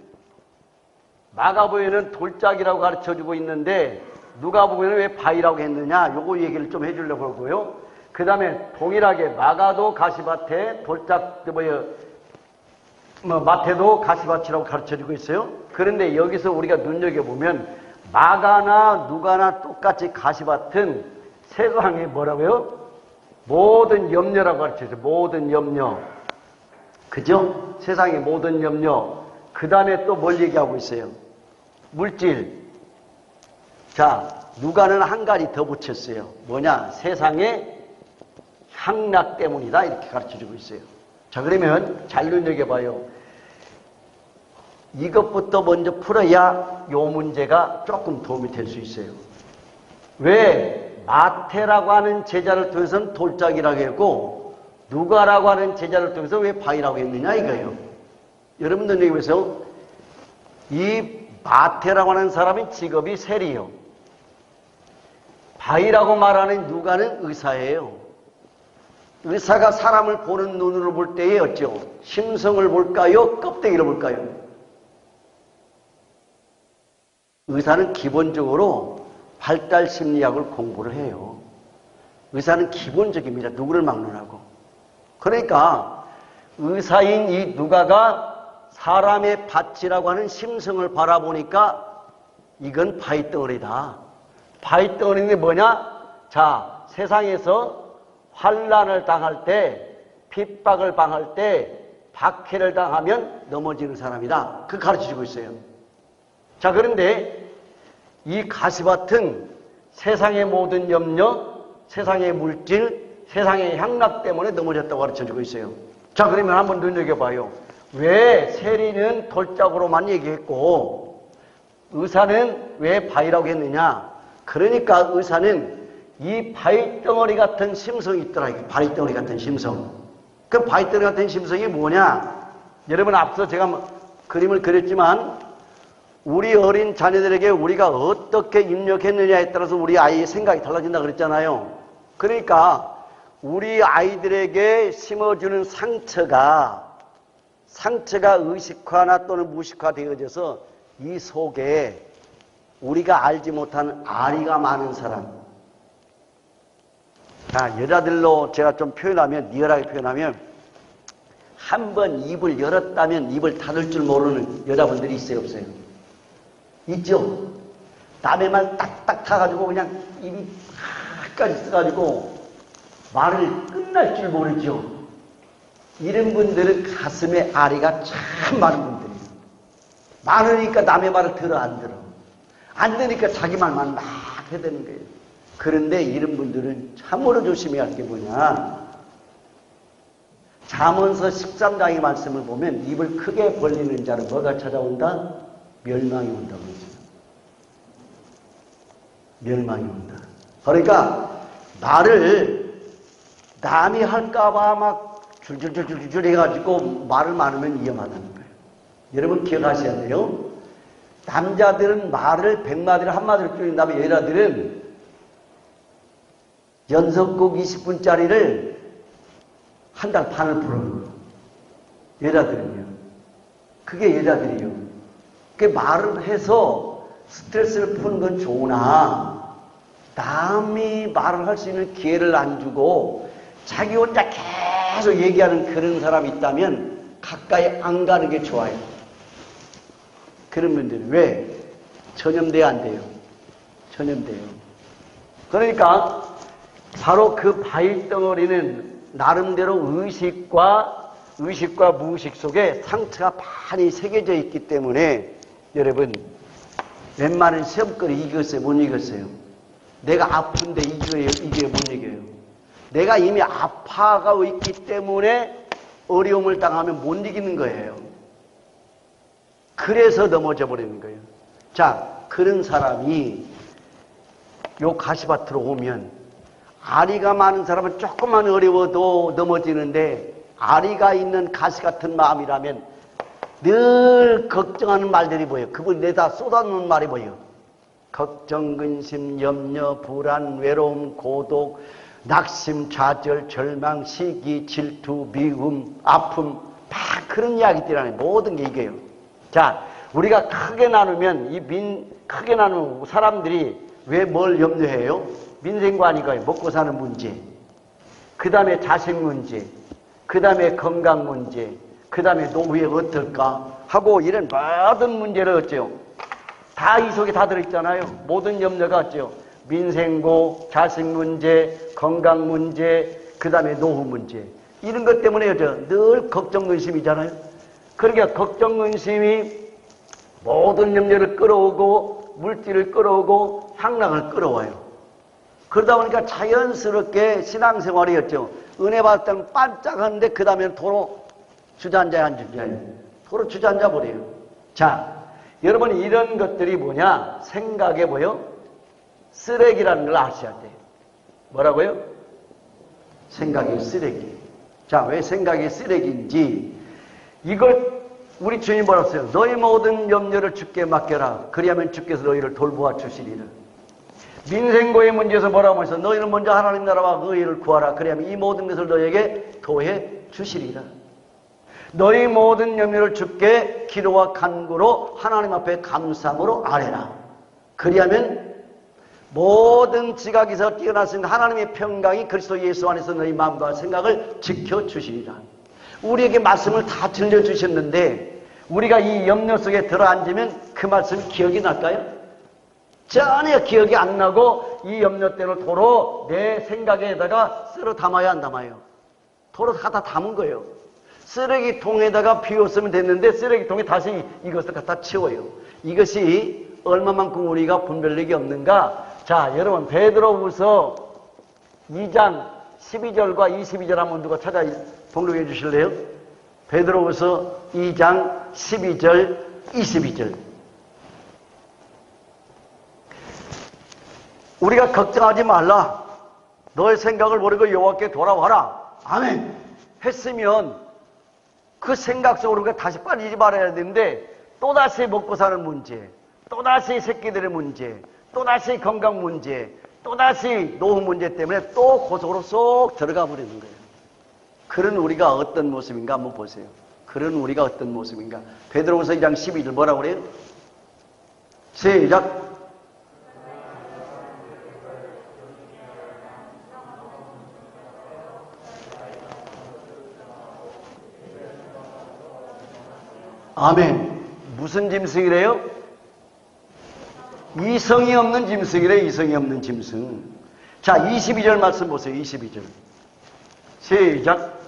돌짝이라고 가르쳐주고 있는데 누가복음에는 왜 바위라고 했느냐, 요거 얘기를 좀 해주려고 하고요. 그 다음에 동일하게 마가도 가시밭에 마태도 가시밭이라고 가르쳐주고 있어요. 그런데 여기서 우리가 눈여겨보면 마가나 누가나 똑같이 가시밭은 세상에 뭐라고요? 모든 염려라고 가르쳐줘요. 모든 염려. 그죠? 세상의 모든 염려. 그 다음에 또 뭘 얘기하고 있어요? 물질. 자, 누가는 한 가지 더 붙였어요. 뭐냐? 세상의 향락 때문이다. 이렇게 가르쳐주고 있어요. 자, 그러면 잘 눈여겨봐요. 이것부터 먼저 풀어야 요 문제가 조금 도움이 될 수 있어요. 왜 마태라고 하는 제자를 통해서는 돌짝이라고 했고 누가라고 하는 제자를 통해서 왜 바위라고 했느냐 이거예요. 여러분들 여기서 이 마태라고 하는 사람의 직업이 세리요. 바위라고 말하는 누가는 의사예요. 의사가 사람을 보는 눈으로 볼 때에 어쩌? 심성을 볼까요? 껍데기를 볼까요? 의사는 기본적으로 발달 심리학을 공부를 해요. 의사는 기본적입니다. 누구를 막론하고. 그러니까 의사인 이 누가가 사람의 밭이라고 하는 심성을 바라보니까 이건 바위덩어리다. 바위덩어리인데 뭐냐? 자, 세상에서 환난을 당할 때, 핍박을 당할 때, 박해를 당하면 넘어지는 사람이다. 그 가르쳐주고 있어요. 자, 그런데 이 가시밭은 세상의 모든 염려, 세상의 물질, 세상의 향락 때문에 넘어졌다고 가르쳐주고 있어요. 자, 그러면 한번 눈여겨봐요. 왜 세리는 돌짝으로만 얘기했고 의사는 왜 바위라고 했느냐? 그러니까 의사는 이 바위덩어리 같은 심성이 있더라. 바위덩어리 같은 심성. 그 바위덩어리 같은 심성이 뭐냐? 여러분 앞서 제가 그림을 그렸지만 우리 어린 자녀들에게 우리가 어떻게 입력했느냐에 따라서 우리 아이의 생각이 달라진다 그랬잖아요. 그러니까 우리 아이들에게 심어주는 상처가 의식화나 또는 무식화되어져서 이 속에 우리가 알지 못하는 아리가 많은 사람. 자, 여자들로 제가 좀 표현하면, 리얼하게 표현하면, 한 번 입을 열었다면 입을 닫을 줄 모르는 여자분들이 있어요, 없어요? 있죠? 남의 말 딱딱 타가지고 그냥 입이 하까지 써가지고 말을 끝날 줄 모르죠? 이런 분들은 가슴에 아리가 참 많은 분들이에요. 많으니까 남의 말을 들어 안 들어. 안 들으니까 자기 말만 막 해대는 거예요. 그런데 이런 분들은 참으로 조심해야 할 게 뭐냐. 잠언서 13장의 말씀을 보면 입을 크게 벌리는 자는 뭐가 찾아온다? 멸망이 온다고 했어요. 멸망이 온다. 그러니까 말을 남이 할까봐 막 줄줄줄줄 해가지고 말을 많으면 위험하다는 거예요. 여러분 기억하셔야 돼요. 남자들은 말을 100마디를 한마디로 줄인 다음에 여자들은 연속곡 20분짜리를 한 달 반을 풀어요. 여자들은요. 그게 여자들이요. 그 말을 해서 스트레스를 푸는 건 좋으나 남이 말을 할 수 있는 기회를 안 주고 자기 혼자 계속 얘기하는 그런 사람이 있다면 가까이 안 가는 게 좋아요. 그런 분들이 왜? 전염돼야 안 돼요. 전염돼요. 그러니까 바로 그 바위덩어리는 나름대로 의식과 무의식 속에 상처가 많이 새겨져 있기 때문에 여러분 웬만한 시험거리 이겼어요? 못 이겼어요? 내가 아픈데 이게 못 이겨요. 내가 이미 아파가 있기 때문에 어려움을 당하면 못 이기는 거예요. 그래서 넘어져 버리는 거예요. 자, 그런 사람이 요 가시밭으로 오면 아리가 많은 사람은 조금만 어려워도 넘어지는데 아리가 있는 가시 같은 마음이라면 늘 걱정하는 말들이 뭐예요? 그분 내다 쏟아놓는 말이 뭐예요? 걱정, 근심, 염려, 불안, 외로움, 고독, 낙심, 좌절, 절망, 시기, 질투, 미움, 아픔 다 그런 이야기들이라는 모든 게 이게요. 자, 우리가 크게 나누면 크게 나누는 사람들이 왜 뭘 염려해요? 민생관이가요. 먹고 사는 문제, 그 다음에 자식 문제, 그 다음에 건강 문제, 그 다음에 노후에 어떨까 하고 이런 모든 문제를 어째요? 다 이 속에 다 들어있잖아요. 모든 염려가 어째요? 민생고, 자식 문제, 건강 문제, 그 다음에 노후 문제. 이런 것 때문에 늘 걱정, 근심이잖아요. 그러니까 걱정, 근심이 모든 염려를 끌어오고 물질을 끌어오고 향락을 끌어와요. 그러다 보니까 자연스럽게 신앙생활이었죠. 은혜 받을 때는 반짝하는데 그 다음에는 도로 주저앉아야 안 주저앉아요. 도로 주저앉아 버려요. 자, 여러분 이런 것들이 뭐냐? 생각에 뭐요? 쓰레기라는 걸 아셔야 돼요. 뭐라고요? 생각이 쓰레기. 자, 왜 생각이 쓰레기인지 이걸 우리 주님 뭐라 했어요? 너희 모든 염려를 주께 맡겨라. 그리하면 주께서 너희를 돌보아 주시리라. 민생고의 문제에서 뭐라고 해서 너희는 먼저 하나님 나라와 그 의를 구하라. 그리하면 이 모든 것을 너희에게 더해 주시리라. 너희 모든 염려를 주께 기도와 간구로 하나님 앞에 감사함으로 아뢰라. 그리하면 모든 지각에서 뛰어나신 하나님의 평강이 그리스도 예수 안에서 너희 마음과 생각을 지켜주시리라. 우리에게 말씀을 다 들려주셨는데 우리가 이 염려 속에 들어앉으면 그 말씀이 기억이 날까요? 전혀 기억이 안 나고 이 염려대로 도로 내 생각에다가 쓸어 담아야 안 담아요. 도로 갖다 담은 거예요. 쓰레기통에다가 비웠으면 됐는데 쓰레기통에 다시 이것을 갖다 치워요. 이것이 얼마만큼 우리가 분별력이 없는가? 자, 여러분 베드로후서 2장 12절과 22절 한번 누가 찾아 봉독해 주실래요? 베드로후서 2장 12절 22절. 우리가 걱정하지 말라. 너의 생각을 버리고 여호와께 돌아와라. 아멘. 했으면 그 생각 속으로 우리가 다시 빠지지 말아야 되는데 또다시 먹고 사는 문제, 또다시 새끼들의 문제, 또다시 건강 문제, 또다시 노후 문제 때문에 또 그 속으로 쏙 들어가 버리는 거예요. 그런 우리가 어떤 모습인가 한번 보세요. 그런 우리가 어떤 모습인가. 베드로후서 2장 12절 뭐라고 그래요? 시작. 아멘. 무슨 짐승이래요? 이성이 없는 짐승이래. 이성이 없는 짐승. 자, 22절 말씀 보세요. 22절. 시작.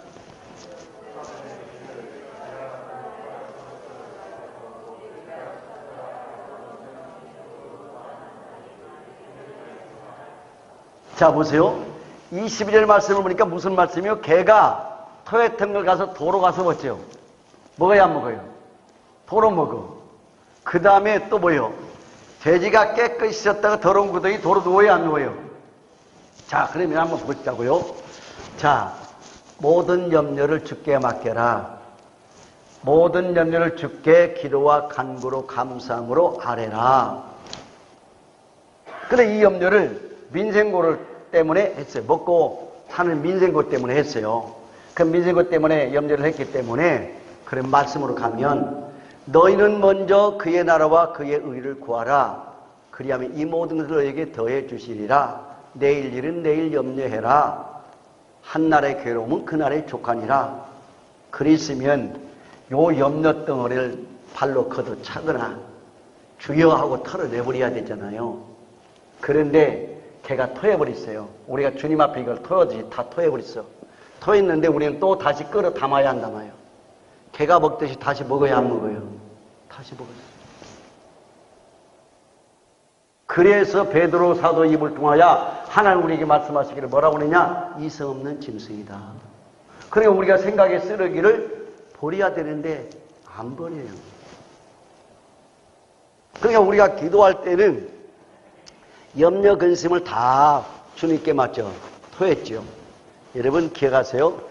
자, 보세요. 22절 말씀을 보니까 무슨 말씀이요? 개가 토해통을 가서 도로 가서 먹죠. 먹어야 안 먹어요? 도로 먹어. 그 다음에 또 뭐요? 돼지가 깨끗이 씻었다가 더러운 구덩이 도로 누워야 안 누워요? 자, 그러면 한번 보자고요. 자, 모든 염려를 주께 맡겨라. 모든 염려를 주께 기도와 간구로 감사함으로 아뢰라. 근데 이 염려를 민생고 때문에 했어요. 먹고 사는 민생고 때문에 했어요. 그 민생고 때문에 염려를 했기 때문에 그런 말씀으로 가면 너희는 먼저 그의 나라와 그의 의를 구하라. 그리하면 이 모든 것을 너에게 더해 주시리라. 내일 일은 내일 염려해라. 한날의 괴로움은 그날의 족하니라. 그랬으면 요 염려 덩어리를 발로 걷어 차거나 주여 하고 털어내버려야 되잖아요. 그런데 걔가 토해버렸어요. 우리가 주님 앞에 이걸 토하듯이 다 토해버렸어. 토했는데 우리는 또 다시 끌어 담아야 안 담아요. 개가 먹듯이 다시 먹어야 안 먹어요? 다시 먹어요. 그래서 베드로 사도 입을 통하여 하나님 우리에게 말씀하시기를 뭐라고 하느냐? 이성 없는 짐승이다. 그러니까 우리가 생각의 쓰레기를 버려야 되는데 안 버려요. 그러니까 우리가 기도할 때는 염려 근심을 다 주님께 맡겨 토했죠. 여러분 기억하세요?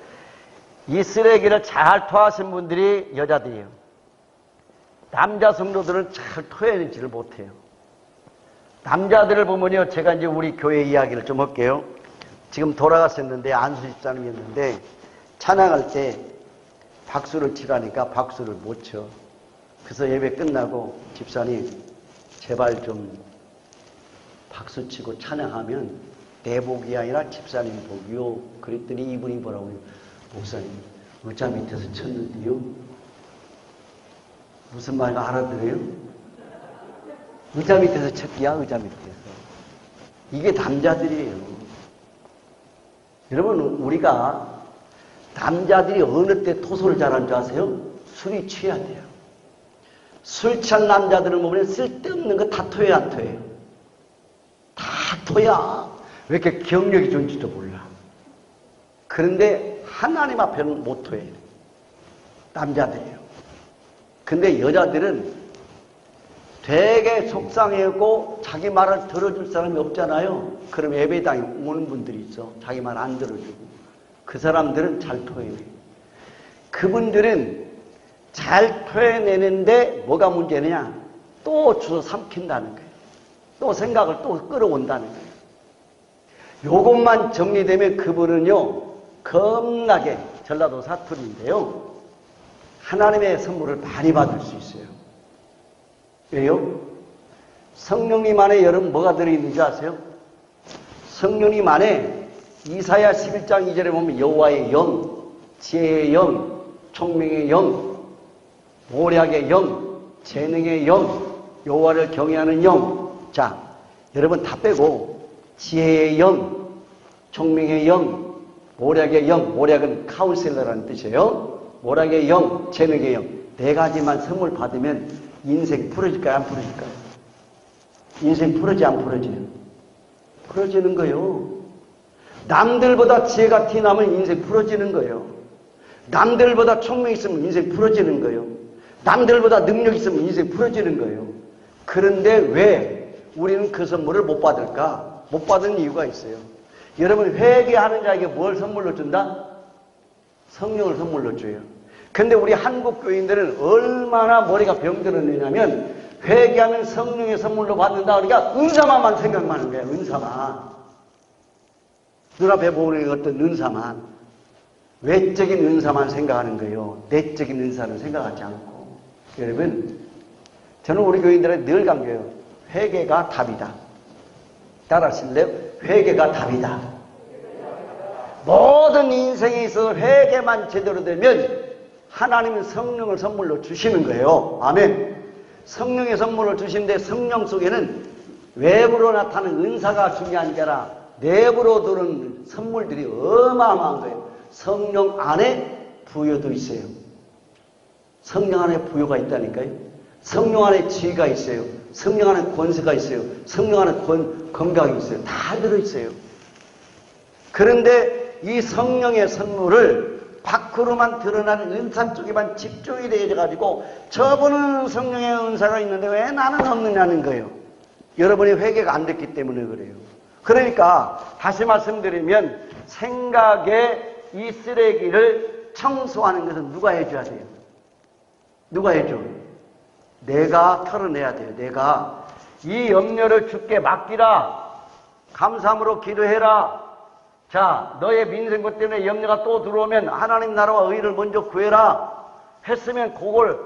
이 쓰레기를 잘 토하신 분들이 여자들이에요. 남자 성도들은 잘 토해내지를 못해요. 남자들을 보면요, 제가 이제 우리 교회 이야기를 좀 할게요. 지금 돌아갔었는데 안수 집사님이었는데 찬양할 때 박수를 치라니까 박수를 못 쳐. 그래서 예배 끝나고 집사님 제발 좀 박수 치고 찬양하면 내 복이 아니라 집사님 복이요. 그랬더니 이분이 뭐라고요? 목사님 의자 밑에서 쳤는데요. 무슨 말인가 알아들어요? 의자 밑에서 쳤기야. 의자 밑에서. 이게 남자들이에요. 여러분 우리가 남자들이 어느 때 토소를 잘하는 줄 아세요? 술이 취해야 돼요. 술 취한 남자들을 보면 쓸데없는 거 다 토해야 안 토해요? 다 토야. 왜 이렇게 경력이 좋은지도 몰라. 그런데 하나님 앞에는 못 토해요. 남자들이에요. 근데 여자들은 되게 속상해하고 자기 말을 들어줄 사람이 없잖아요. 그럼 예배당에 오는 분들이 있어. 자기 말 안 들어주고. 그 사람들은 잘 토해요. 그분들은 잘 토해내는데 뭐가 문제냐? 또 주워 삼킨다는 거예요. 또 생각을 또 끌어온다는 거예요. 요것만 정리되면 그분은요, 겁나게 전라도 사투리인데요, 하나님의 선물을 많이 받을 수 있어요. 왜요? 성령님 안에 여러분 뭐가 들어있는지 아세요? 성령님 안에 이사야 11장 2절에 보면 여호와의 영, 지혜의 영, 총명의 영, 모략의 영, 재능의 영, 여호와를 경외하는 영. 자, 여러분 다 빼고 지혜의 영, 총명의 영, 모략의 영, 모략은 카운셀러라는 뜻이에요. 모략의 영, 재능의 영. 네 가지만 선물 받으면 인생 풀어질까요? 안 풀어질까요? 인생 풀어지 안 풀어지요? 풀어지는 거예요. 남들보다 지혜가 티나면 인생 풀어지는 거예요. 남들보다 총명이 있으면 인생 풀어지는 거예요. 남들보다 능력이 있으면 인생 풀어지는 거예요. 그런데 왜 우리는 그 선물을 못 받을까? 못 받은 이유가 있어요. 여러분, 회개하는 자에게 뭘 선물로 준다? 성령을 선물로 줘요. 근데 우리 한국 교인들은 얼마나 머리가 병들었느냐면 회개하면 성령의 선물로 받는다. 그러니까 은사만 생각만 하는 거예요. 은사만. 눈앞에 보이는 어떤 은사만. 외적인 은사만 생각하는 거예요. 내적인 은사는 생각하지 않고. 여러분, 저는 우리 교인들한테 늘 강조해요. 회개가 답이다. 따라하실래요? 회개가 답이다. 모든 인생에 있어서 회개만 제대로 되면 하나님은 성령을 선물로 주시는 거예요. 아멘. 성령의 선물을 주시는데 성령 속에는 외부로 나타나는 은사가 중요한 게 아니라 내부로 들어오는 선물들이 어마어마한 거예요. 성령 안에 부여도 있어요. 성령 안에 부여가 있다니까요. 성령 안에 지혜가 있어요. 성령 안에 권세가 있어요. 성령 안에 건강이 있어요. 다 들어있어요. 그런데 이 성령의 선물을 밖으로만 드러나는 은사 쪽에만 집중이 되어가지고 저분은 성령의 은사가 있는데 왜 나는 없느냐는 거예요. 여러분이 회개가 안 됐기 때문에 그래요. 그러니까 다시 말씀드리면 생각의 이 쓰레기를 청소하는 것은 누가 해줘야 돼요? 누가 해줘? 내가 털어내야 돼요. 내가 이 염려를 주께 맡기라. 감사함으로 기도해라. 자, 너의 민생것 때문에 염려가 또 들어오면 하나님 나라와 의를 먼저 구해라. 했으면 그걸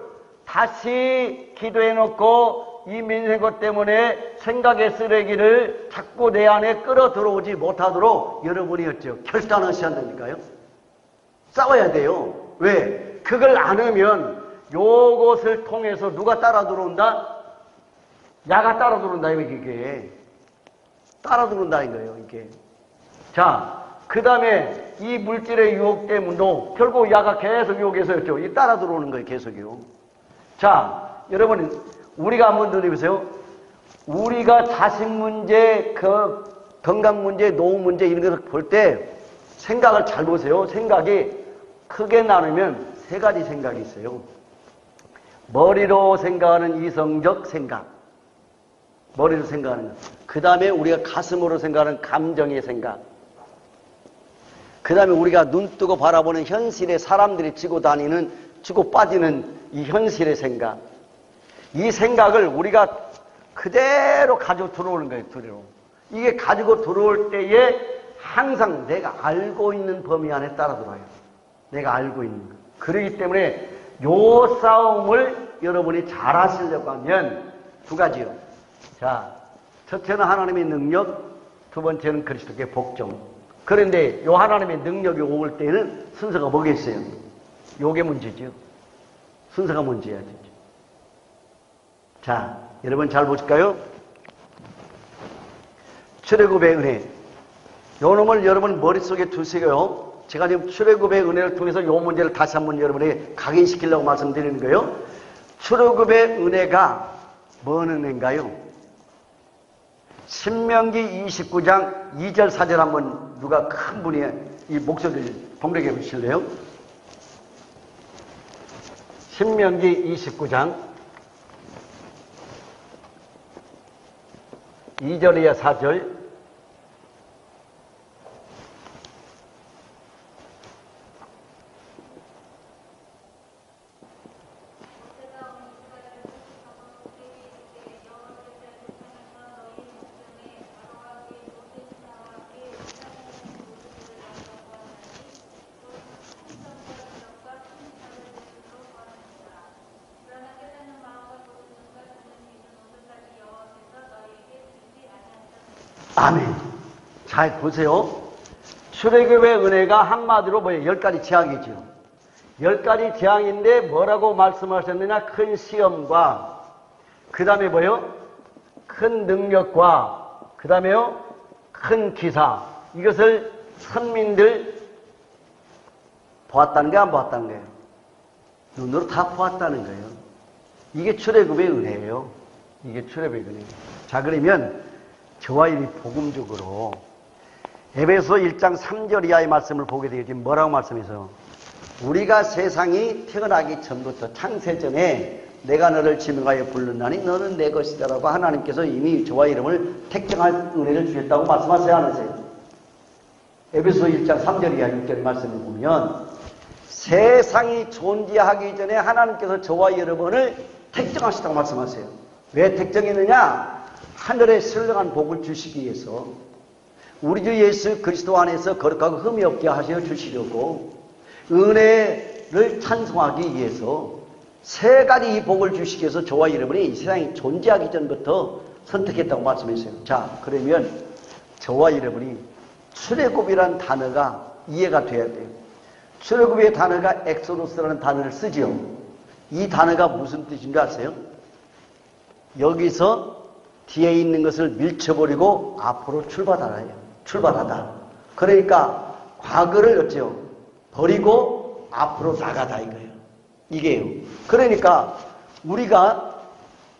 다시 기도해놓고 이 민생것 때문에 생각의 쓰레기를 자꾸 내 안에 끌어 들어오지 못하도록 여러분이 어쩌요? 결단하셔야 한다니까요. 싸워야 돼요. 왜? 그걸 안 하면 요것을 통해서 누가 따라 들어온다? 야가 따라 들어온다, 이게. 따라 들어온다는 거예요, 이게. 자, 그 다음에 이 물질의 유혹 때문도 결국 야가 계속 유혹해서였죠. 이 따라 들어오는 거예요, 계속요. 자, 여러분, 우리가 한번 들어보세요. 우리가 자식 문제, 건강 문제, 노후 문제 이런 것을 볼 때 생각을 잘 보세요. 생각이 크게 나누면 세 가지 생각이 있어요. 머리로 생각하는 이성적 생각. 머리로 생각하는 것. 그 다음에 우리가 가슴으로 생각하는 감정의 생각. 그 다음에 우리가 눈 뜨고 바라보는 현실의 사람들이 지고 빠지는 이 현실의 생각. 이 생각을 우리가 그대로 가지고 들어오는 거예요, 그대로. 이게 가지고 들어올 때에 항상 내가 알고 있는 범위 안에 따라 들어와요. 내가 알고 있는 거. 그렇기 때문에 요 싸움을 여러분이 잘 하시려고 하면 두 가지요. 자, 첫째는 하나님의 능력, 두 번째는 그리스도의 복종. 그런데 요 하나님의 능력이 올 때는 순서가 뭐겠어요? 요게 문제죠. 순서가 문제야, 진짜. 자, 여러분 잘 보실까요? 출애굽의 은혜. 요 놈을 여러분 머릿속에 두세요. 제가 지금 출애굽의 은혜를 통해서 요 문제를 다시 한번 여러분에게 각인시키려고 말씀드리는 거예요. 출애굽의 은혜가 뭔 은혜인가요? 신명기 29장 2절 4절 한번 누가 큰 분이 이 목소리를 동력해 보실래요? 신명기 29장 2절이야 4절. 아멘. 잘 보세요. 출애굽의 은혜가 한마디로 뭐예요? 10가지 재앙이죠. 10가지 재앙인데 뭐라고 말씀하셨느냐? 큰 시험과 그 다음에 뭐예요? 큰 능력과 그 다음에요? 큰 기사. 이것을 선민들 보았다는 게 안 보았다는 거예요? 눈으로 다 보았다는 거예요. 이게 출애굽의 은혜예요. 이게 출애굽의 은혜예요. 자, 그러면 저와 이 복음적으로 에베소 1장 3절 이하의 말씀을 보게 되겠지. 뭐라고 말씀해서 우리가 세상이 태어나기 전부터 창세전에 내가 너를 지명하여 불렀나니 너는 내 것이다라고 하나님께서 이미 저와 이름을 택정할 은혜를 주셨다고 말씀하세요, 안 하세요? 에베소 1장 3절 이하 6절 말씀을 보면 세상이 존재하기 전에 하나님께서 저와 여러분을 택정하셨다고 말씀하세요. 왜 택정했느냐? 하늘의 신령한 복을 주시기 위해서 우리 주 예수 그리스도 안에서 거룩하고 흠이 없게 하셔 주시려고 은혜를 찬송하기 위해서 세 가지 이 복을 주시기 위해서 저와 여러분이 이 세상이 존재하기 전부터 선택했다고 말씀했어요. 자, 그러면 저와 여러분이 출애굽이라는 단어가 이해가 돼야 돼요. 출애굽의 단어가 엑소도스라는 단어를 쓰지요. 이 단어가 무슨 뜻인 줄 아세요? 여기서 뒤에 있는 것을 밀쳐버리고 앞으로 출발하라예요. 출발하다. 그러니까 과거를 어째요? 버리고 앞으로 나가다 이거예요. 이게요. 그러니까 우리가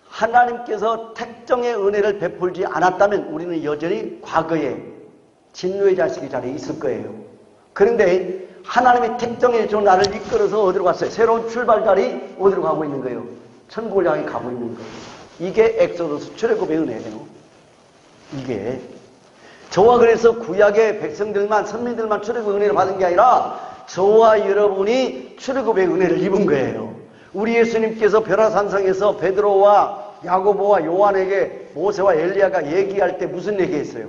하나님께서 택정의 은혜를 베풀지 않았다면 우리는 여전히 과거에 진노의 자식의 자리에 있을 거예요. 그런데 하나님의 택정에 저 나를 이끌어서 어디로 갔어요? 새로운 출발 자리 어디로 가고 있는 거예요? 천국을 향해 가고 있는 거예요. 이게 엑소더스 출애굽의 은혜예요. 이게 저와 그래서 구약의 백성들만 선민들만 출애굽의 은혜를 받은 게 아니라 저와 여러분이 출애굽의 은혜를 입은 거예요. 우리 예수님께서 벼라산성에서 베드로와 야고보와 요한에게 모세와 엘리야가 얘기할 때 무슨 얘기했어요?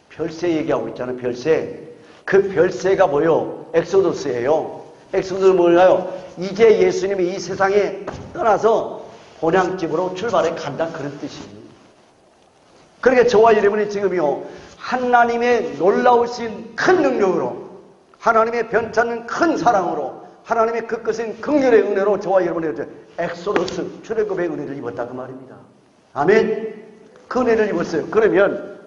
별세 얘기하고 있잖아요. 별세. 그 별세가 뭐요? 엑소더스예요. 엑소더스 뭘까요? 이제 예수님이 이 세상에 떠나서 본향집으로 출발해 간다 그런 뜻이에요. 그러니까 저와 여러분이 지금요 하나님의 놀라우신 큰 능력으로 하나님의 변찮는 큰 사랑으로 하나님의 그 끝인 긍휼의 은혜로 저와 여러분이 엑소더스 출애굽의 은혜를 입었다 그 말입니다. 아멘. 그 은혜를 입었어요. 그러면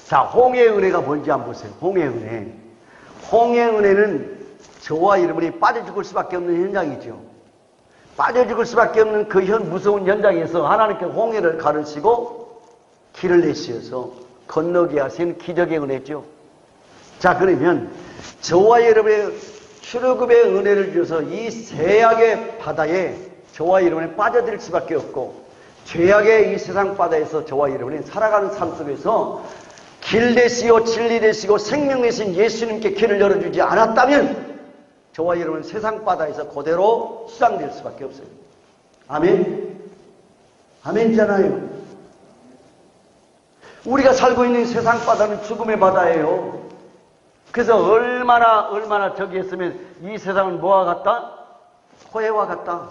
자, 홍해의 은혜가 뭔지 한번 보세요. 홍해의 은혜. 홍해의 은혜는 저와 여러분이 빠져 죽을 수밖에 없는 현장이죠. 빠져 죽을 수밖에 없는 그 무서운 현장에서 하나님께 홍해를 가르시고 길을 내시어서 건너게 하신 기적의 은혜죠. 자, 그러면 저와 여러분의 출애굽의 은혜를 주셔서 이 세악의 바다에 저와 여러분이 빠져들 수밖에 없고 죄악의 이 세상 바다에서 저와 여러분이 살아가는 삶 속에서 길 되시고 진리 되시고 생명 되신 예수님께 길을 열어주지 않았다면 저와 여러분은 세상 바다에서 그대로 수장될 수밖에 없어요. 아멘? 아멘이잖아요. 우리가 살고 있는 세상 바다는 죽음의 바다예요. 그래서 얼마나 저기 했으면 이 세상은 뭐와 같다? 고해와 같다.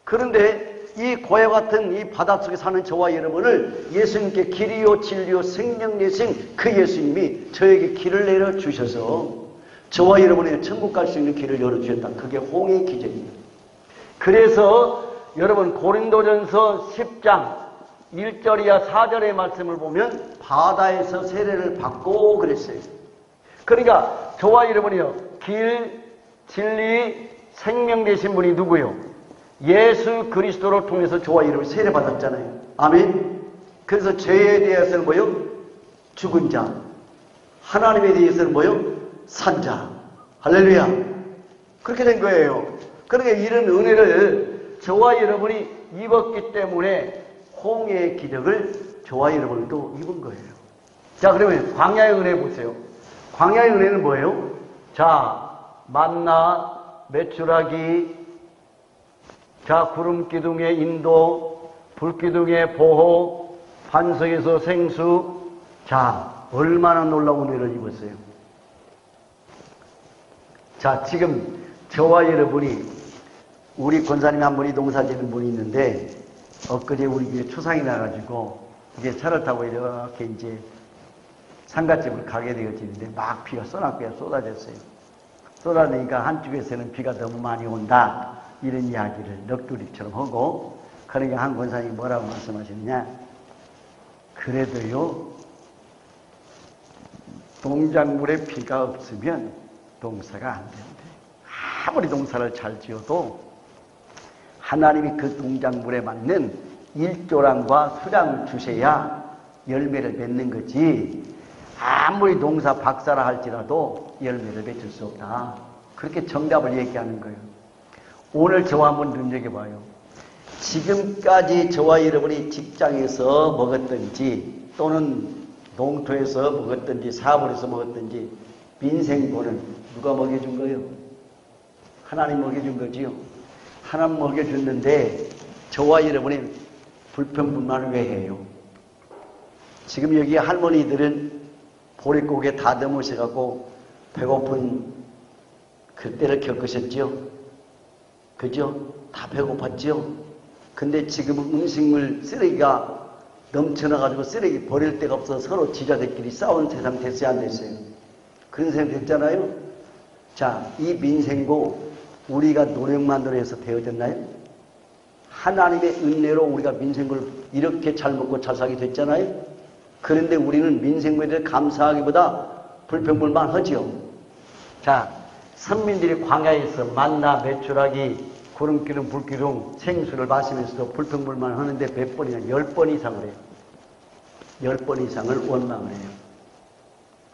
그런데 이 고해 같은 이 바닷속에 사는 저와 여러분을 예수님께 길이요 진리요 생명 되신 그 예수님이 저에게 길을 내려주셔서 저와 여러분의 천국 갈 수 있는 길을 열어주셨다. 그게 홍해의 기적입니다. 그래서 여러분 고린도전서 10장 1절이야 4절의 말씀을 보면 바다에서 세례를 받고 그랬어요. 그러니까 저와 여러분이요 길, 진리, 생명 되신 분이 누구요? 예수 그리스도를 통해서 저와 여러분이 세례 받았잖아요. 아멘. 그래서 죄에 대해서는 뭐요? 죽은 자. 하나님에 대해서는 뭐요? 산 자. 할렐루야. 그렇게 된 거예요. 그러니까 이런 은혜를 저와 여러분이 입었기 때문에 홍해의 기적을 저와 여러분도 입은 거예요. 자, 그러면 광야의 은혜 보세요. 광야의 은혜는 뭐예요? 자, 만나, 메추라기, 자, 구름 기둥의 인도, 불 기둥의 보호, 반석에서 생수. 자, 얼마나 놀라운 은혜를 입었어요. 자, 지금 저와 여러분이 우리 권사님 한 분이 농사 지는 분이 있는데 엊그제 우리 집에 초상이 나가지고 이게 차를 타고 이렇게 이제 상갓집을 가게 되어지는데 막 비가 쏟아졌어요. 쏟아지니까 한쪽에서는 비가 너무 많이 온다. 이런 이야기를 넋두리처럼 하고, 그러니까 한 권사님이 뭐라고 말씀하셨냐. 그래도요, 동작물에 비가 없으면 농사가 안 된대. 아무리 농사를 잘 지어도 하나님이 그 동작물에 맞는 일조량과 수량을 주셔야 열매를 맺는 거지, 아무리 농사 박사라 할지라도 열매를 맺을 수 없다. 그렇게 정답을 얘기하는 거예요. 오늘 저와 한번 눈여겨봐요. 지금까지 저와 여러분이 직장에서 먹었든지 또는 농토에서 먹었든지 사업을 해서 먹었든지 민생보는 누가 먹여준 거예요? 하나님 먹여준 거지요. 하나님 먹여줬는데 저와 여러분이 불평불만을 왜 해요? 지금 여기 할머니들은 보릿고개 다듬으셔갖고 배고픈 그때를 겪으셨죠? 그죠? 다 배고팠죠? 근데 지금 음식물 쓰레기가 넘쳐나가지고 쓰레기 버릴 데가 없어서 서로 지자들끼리 싸우는 세상 됐어요, 안 됐어요? 그런 세상 됐잖아요? 자, 이 민생고 우리가 노력만으로 해서 되어졌나요? 하나님의 은혜로 우리가 민생고를 이렇게 잘 먹고 잘 살게 됐잖아요? 그런데 우리는 민생고에 대해 감사하기보다 불평불만 하지요. 자, 선민들이 광야에서 만나 메추라기 구름기둥 불기둥 생수를 마시면서도 불평불만 하는데 몇 번이냐? 10번 이상을 해요. 10번 이상을 원망을 해요.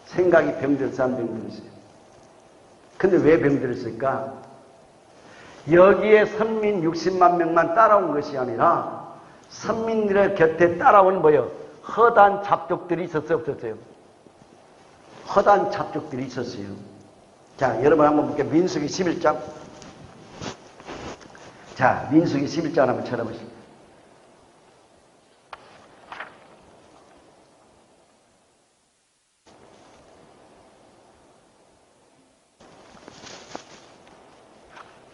생각이 병들어서 안 병들었어요. 근데 왜 병들었을까? 여기에 선민 60만 명만 따라온 것이 아니라 선민들의 곁에 따라온 뭐예요? 허단 잡족들이 있었어요, 없었어요? 허단 잡족들이 있었어요. 자, 여러분 한번 볼게요. 민수기 11장. 자, 민수기 11장 한번 쳐다보시죠.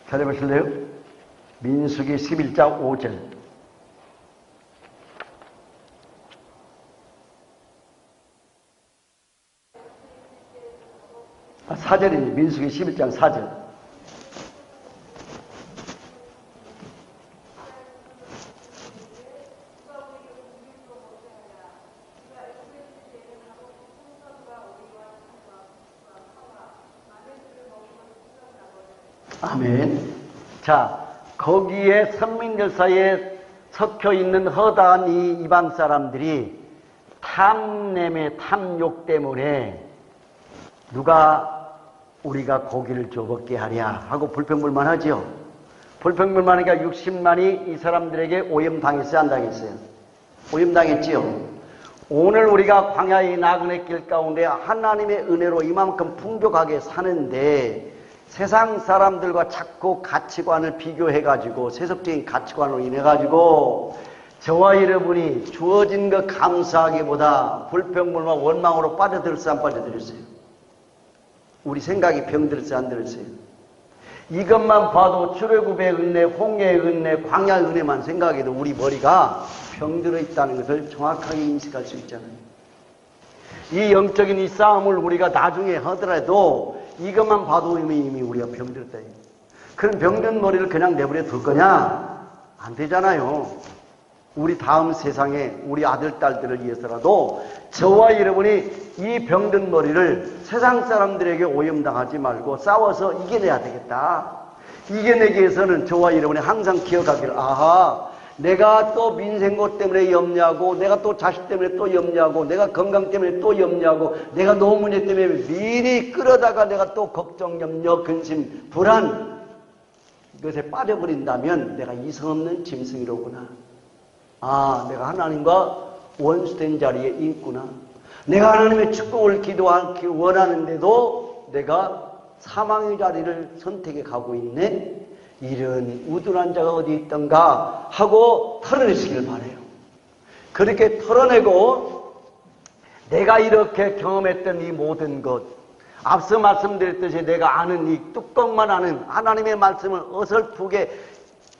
찾아보실래요? 민수기 11장 5절. 아, 4절이니 민수기 11장 4절. 아멘. 자, 거기에 선민들 사이에 섞여 있는 허다한 이 이방 사람들이 탐냄의 탐욕 때문에 누가 우리가 고기를 줘 먹게 하랴 하고 불평불만하죠. 불평불만하니까 60만이 이 사람들에게 오염당했어요, 안 당했어요? 오염당했지요. 오늘 우리가 광야의 나그네 길 가운데 하나님의 은혜로 이만큼 풍족하게 사는데 세상 사람들과 자꾸 가치관을 비교해가지고 세속적인 가치관으로 인해가지고 저와 여러분이 주어진 것 감사하기보다 불평불만 원망으로 빠져들었어요, 안 빠져들었어요? 우리 생각이 병들었어요, 안 들었어요? 이것만 봐도 출애굽의 은혜, 홍해의 은혜, 광야의 은혜만 생각해도 우리 머리가 병들어 있다는 것을 정확하게 인식할 수 있잖아요. 이 영적인 이 싸움을 우리가 나중에 하더라도 이것만 봐도 이미 우리가 병들었다. 그럼 병든 머리를 그냥 내버려 둘 거냐? 안 되잖아요. 우리 다음 세상에 우리 아들, 딸들을 위해서라도 저와 여러분이 이 병든 머리를 세상 사람들에게 오염당하지 말고 싸워서 이겨내야 되겠다. 이겨내기 위해서는 저와 여러분이 항상 기억하기를, 아하, 내가 또 민생고 때문에 염려하고, 내가 또 자식 때문에 또 염려하고, 내가 건강 때문에 또 염려하고, 내가 노문제 때문에 미리 끌어다가 내가 또 걱정, 염려, 근심, 불안, 이것에 빠져버린다면 내가 이성 없는 짐승이로구나. 아, 내가 하나님과 원수된 자리에 있구나. 내가 하나님의 축복을 기도하기 원하는데도 내가 사망의 자리를 선택해 가고 있네. 이런 우둔한 자가 어디 있던가 하고 털어내시길 바라요. 그렇게 털어내고 내가 이렇게 경험했던 이 모든 것, 앞서 말씀드렸듯이 내가 아는 이 뚜껑만 아는 하나님의 말씀을 어설프게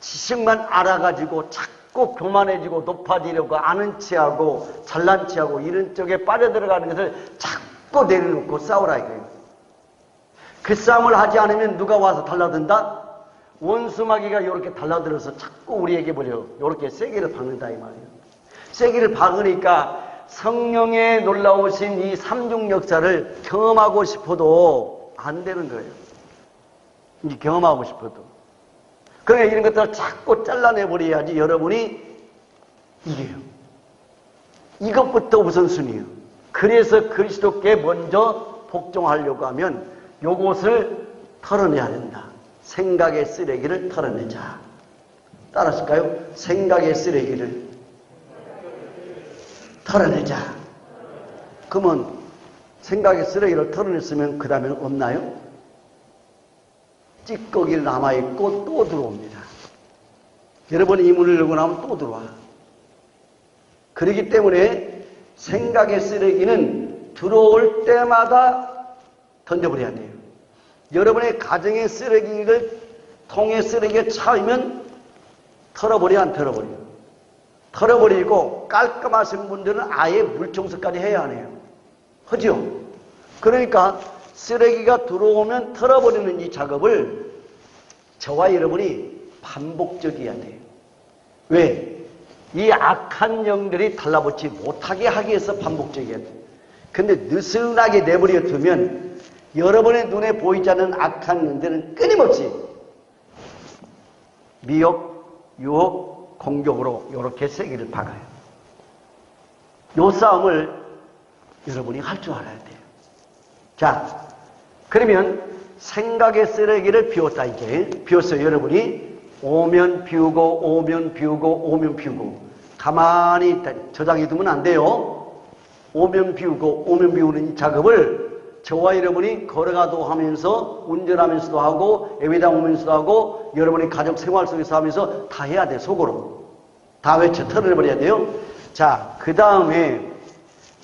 지식만 알아가지고 자꾸 자꾸 교만해지고 높아지려고 아는 체하고 잘난 체하고 이런 쪽에 빠져들어가는 것을 자꾸 내려놓고 싸우라 이거예요. 그 싸움을 하지 않으면 누가 와서 달라든다? 원수마귀가 이렇게 달라들어서 자꾸 우리에게 뭐래요? 이렇게 세게를 박는다 이 말이에요. 세게를 박으니까 성령의 놀라우신 이 삼중 역사를 경험하고 싶어도 안 되는 거예요. 이 경험하고 싶어도. 그러니까 이런 것들을 자꾸 잘라내버려야지 여러분이 이겨요. 이것부터 우선순위예요. 그래서 그리스도께 먼저 복종하려고 하면 요것을 털어내야 된다. 생각의 쓰레기를 털어내자. 따라하실까요? 생각의 쓰레기를 털어내자. 그러면 생각의 쓰레기를 털어냈으면 그 다음에는 없나요? 찌꺼기를 남아있고 또 들어옵니다. 여러분이 이 문을 열고 나면 또 들어와. 그렇기 때문에 생각의 쓰레기는 들어올 때마다 던져버려야 돼요. 여러분의 가정의 쓰레기를 통의 쓰레기에 차이면 털어버려 안 털어버려요? 털어버리고 깔끔하신 분들은 아예 물청소까지 해야 하네요. 하죠? 그러니까 쓰레기가 들어오면 털어버리는 이 작업을 저와 여러분이 반복적이어야 돼요. 왜? 이 악한 영들이 달라붙지 못하게 하기 위해서 반복적이어야 돼요. 근데 느슨하게 내버려 두면 여러분의 눈에 보이지 않는 악한 영들은 끊임없이 미혹, 유혹, 공격으로 이렇게 세기를 박아요. 이 싸움을 여러분이 할 줄 알아야 돼요. 자, 그러면 생각의 쓰레기를 비웠다 이제. 비웠어요. 여러분이 오면 비우고 오면 비우고 오면 비우고. 가만히 있다. 저장해 두면 안 돼요. 오면 비우고 오면 비우는 이 작업을 저와 여러분이 걸어가도 하면서 운전하면서도 하고 예배당 오면서도 하고 여러분이 가족 생활 속에서 하면서 다 해야 돼. 속으로. 다 외쳐 털어내버려야 돼요. 자, 그 다음에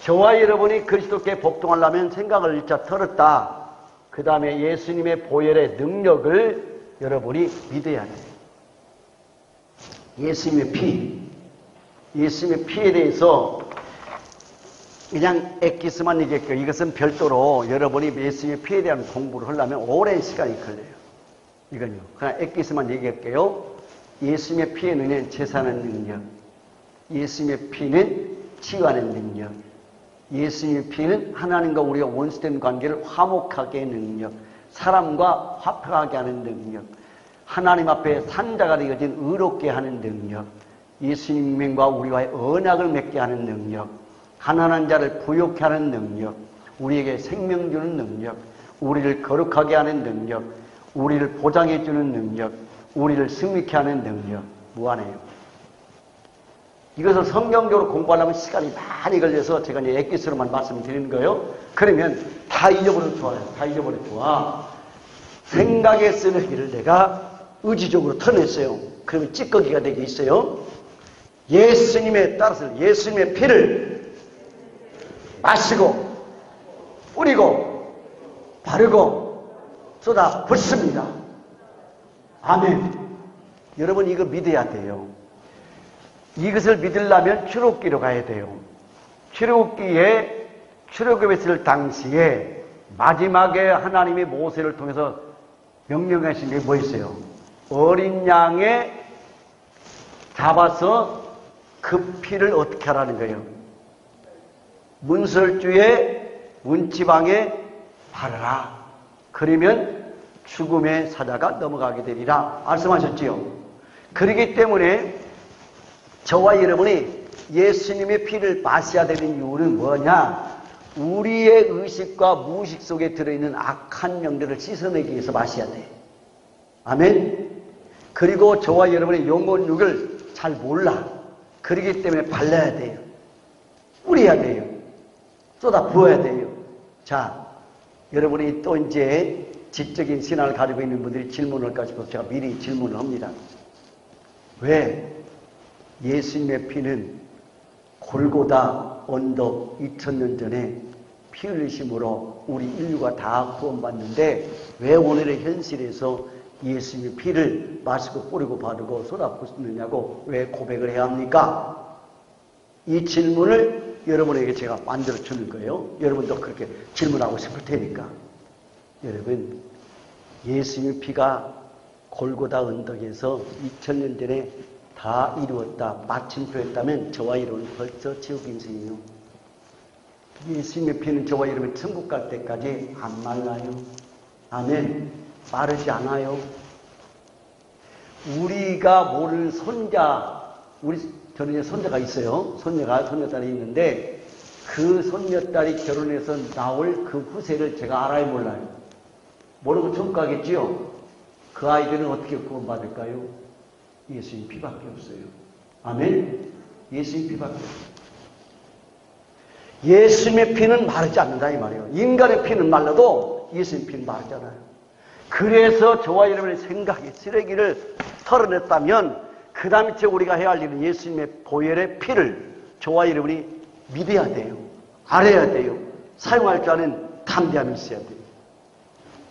저와 여러분이 그리스도께 복종하려면 생각을 일자 털었다. 그 다음에 예수님의 보혈의 능력을 여러분이 믿어야 돼요. 예수님의 피. 예수님의 피에 대해서 그냥 엑기스만 얘기할게요. 이것은 별도로 여러분이 예수님의 피에 대한 공부를 하려면 오랜 시간이 걸려요. 이건요. 그냥 엑기스만 얘기할게요. 예수님의 피에는 제사하는 능력. 예수님의 피는 치유하는 능력. 예수님의 피는 하나님과 우리가 원수된 관계를 화목하게 하는 능력. 사람과 화평하게 하는 능력. 하나님 앞에 산자가 되어진 의롭게 하는 능력. 예수님과 우리와의 언약을 맺게 하는 능력. 가난한 자를 부욕케 하는 능력. 우리에게 생명 주는 능력. 우리를 거룩하게 하는 능력. 우리를 보장해 주는 능력. 우리를 승리케 하는 능력. 무한해요. 이것을 성경적으로 공부하려면 시간이 많이 걸려서 제가 이제 엑기스로만 말씀드리는 거예요. 그러면 다 잊어버려도 좋아요. 다 잊어버려도 좋아. 생각의 쓰레기를 내가 의지적으로 털어냈어요. 그러면 찌꺼기가 되게 있어요. 예수님에 따라서 예수님의 피를 마시고 뿌리고 바르고 쏟아 붓습니다. 아멘. 여러분 이거 믿어야 돼요. 이것을 믿으려면 출애굽기로 가야 돼요. 출애굽기에 출애굽했을 당시에 마지막에 하나님이 모세를 통해서 명령하신 게 뭐였어요? 어린 양에 잡아서 그 피를 어떻게 하라는 거예요? 문설주에 문지방에 바르라. 그러면 죽음의 사자가 넘어가게 되리라 말씀하셨지요. 그렇기 때문에 저와 여러분이 예수님의 피를 마셔야 되는 이유는 뭐냐? 우리의 의식과 무의식 속에 들어있는 악한 영들을 씻어내기 위해서 마셔야 돼. 아멘. 그리고 저와 여러분의 영혼육을 잘 몰라. 그렇기 때문에 발라야 돼요. 뿌려야 돼요. 쏟아 부어야 돼요. 자, 여러분이 또 이제 지적인 신앙을 가지고 있는 분들이 질문을 할까 싶어서 제가 미리 질문을 합니다. 왜 예수님의 피는 골고다 언덕 2000년 전에 피 흘리심으로 우리 인류가 다 구원받는데 왜 오늘의 현실에서 예수님의 피를 마시고 뿌리고 바르고 쏟아붓느냐고 왜 고백을 해야 합니까? 이 질문을 여러분에게 제가 만들어 주는 거예요. 여러분도 그렇게 질문하고 싶을 테니까. 여러분, 예수님의 피가 골고다 언덕에서 2000년 전에 다 이루었다, 마침표였다면 저와 여러분은 벌써 지옥 인생이에요. 예수님의 피는 저와 여러분 천국 갈 때까지 안 말라요. 아멘. 마르지 않아요. 우리가 모르는 손자, 저는 손자가 있어요. 손녀딸이 있는데 그 손녀딸이 결혼해서 나올 그 후세를 제가 알아요, 몰라요? 모르고 천국 가겠지요? 그 아이들은 어떻게 구원받을까요? 예수님 피밖에 없어요. 아멘. 예수님 피밖에 없어요. 예수님의 피는 마르지 않는다 이 말이에요. 인간의 피는 말라도 예수님 피는 마르잖아요. 그래서 저와 여러분의 생각이 쓰레기를 털어냈다면 그 다음에 우리가 해야 할 일은 예수님의 보혈의 피를 저와 여러분이 믿어야 돼요. 알아야 돼요. 사용할 줄 아는 담대함이 있어야 돼요.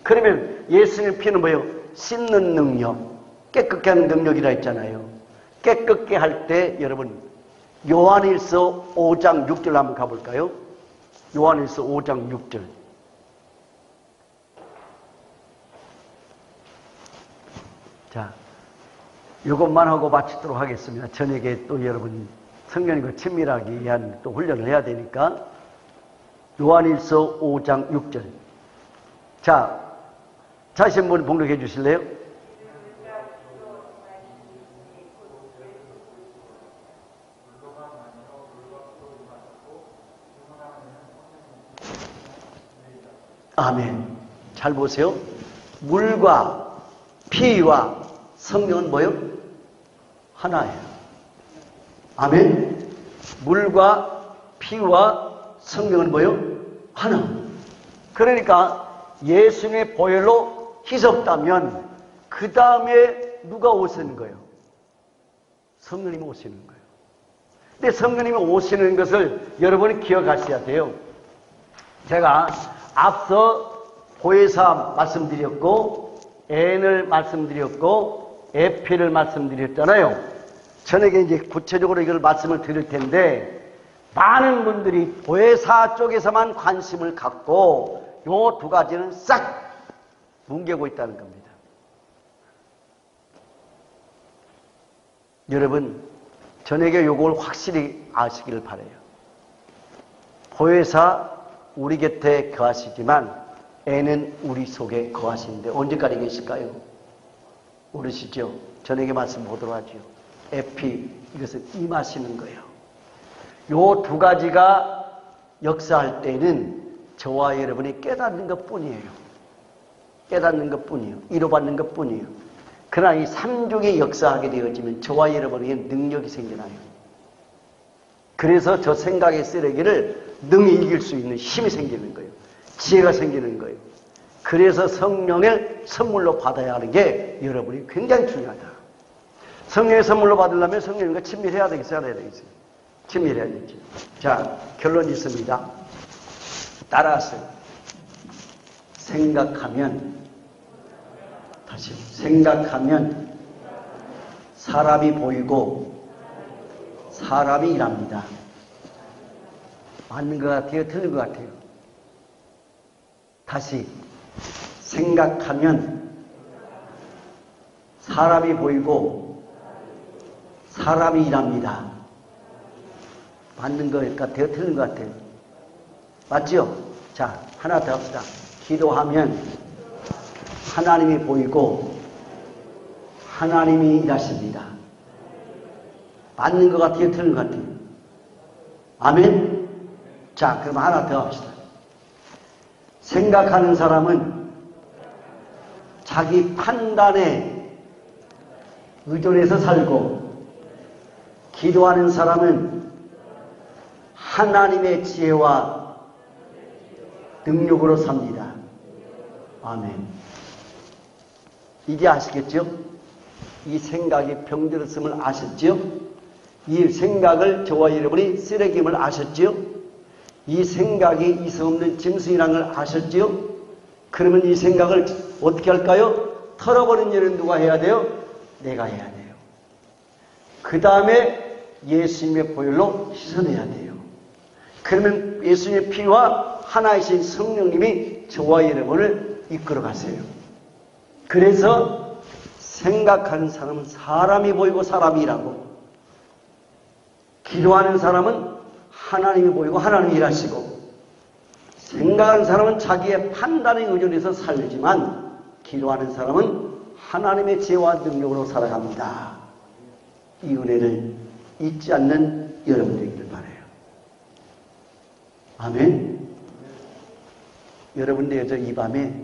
그러면 예수님의 피는 뭐예요? 씻는 능력, 깨끗게 하는 능력이라 했잖아요. 깨끗게 할 때 여러분 요한일서 5장 6절 한번 가볼까요? 요한일서 5장 6절. 자, 이것만 하고 마치도록 하겠습니다. 저녁에 또 여러분 성령님과 친밀하기 위한 또 훈련을 해야 되니까. 요한일서 5장 6절. 자, 다시 한번 봉독해 주실래요? 아멘. 잘 보세요. 물과 피와 성령은 뭐요? 하나예요. 아멘. 물과 피와 성령은 뭐요? 하나. 그러니까 예수님의 보혈로 희석다면 그 다음에 누가 오시는 거예요? 성령님이 오시는 거예요. 근데 성령님이 오시는 것을 여러분이 기억하셔야 돼요. 제가 앞서 보혜사 말씀드렸고 앤을 말씀드렸고 에피를 말씀드렸잖아요. 저녁에 이제 구체적으로 이걸 말씀을 드릴 텐데 많은 분들이 보혜사 쪽에서만 관심을 갖고 요 두 가지는 싹 뭉개고 있다는 겁니다. 여러분, 저녁에 요걸 확실히 아시기를 바라요. 보혜사 우리 곁에 거하시지만 애는 우리 속에 거하시는데 언제까지 계실까요? 모르시죠? 저녁에 말씀 보도록 하죠. 에피, 이것은 임하시는 거예요. 요 두 가지가 역사할 때는 저와 여러분이 깨닫는 것 뿐이에요. 깨닫는 것 뿐이에요. 이루받는 것 뿐이에요. 그러나 이 삼중이 역사하게 되어지면 저와 여러분에게 능력이 생겨나요. 그래서 저 생각의 쓰레기를 능히 이길 수 있는 힘이 생기는 거예요. 지혜가 생기는 거예요. 그래서 성령을 선물로 받아야 하는 게 여러분이 굉장히 중요하다. 성령의 선물로 받으려면 성령님과 친밀해야 되겠어요? 안 해야 되겠어요? 친밀해야 되죠. 자, 결론이 있습니다. 따라서 생각하면, 다시 생각하면 사람이 보이고 사람이 일합니다. 맞는 것 같아요? 틀린 것 같아요? 다시 생각하면 사람이 보이고 사람이 일합니다. 맞는 것 같아요? 틀린 것 같아요? 맞죠? 자, 하나 더 합시다. 기도하면 하나님이 보이고 하나님이 일하십니다. 맞는 것 같아요? 틀린 것 같아요? 아멘? 자, 그럼 하나 더 합시다. 생각하는 사람은 자기 판단에 의존해서 살고, 기도하는 사람은 하나님의 지혜와 능력으로 삽니다. 아멘. 이제 아시겠죠? 이 생각이 병들었음을 아셨죠? 이 생각을 저와 여러분이 쓰레기임을 아셨죠? 이 생각이 이성 없는 짐승이라는 걸 아셨죠? 그러면 이 생각을 어떻게 할까요? 털어버린 일은 누가 해야 돼요? 내가 해야 돼요. 그 다음에 예수님의 보혈로 씻어내야 돼요. 그러면 예수님의 피와 하나이신 성령님이 저와 여러분을 이끌어 가세요. 그래서 생각하는 사람은 사람이 보이고 사람이 일하고, 기도하는 사람은 하나님이 보이고 하나님이 일하시고, 생각하는 사람은 자기의 판단에 의존해서 살지만 기도하는 사람은 하나님의 지혜와 능력으로 살아갑니다. 이 은혜를 잊지 않는 여러분 되기를 바라요. 아멘. 여러분들 이 밤에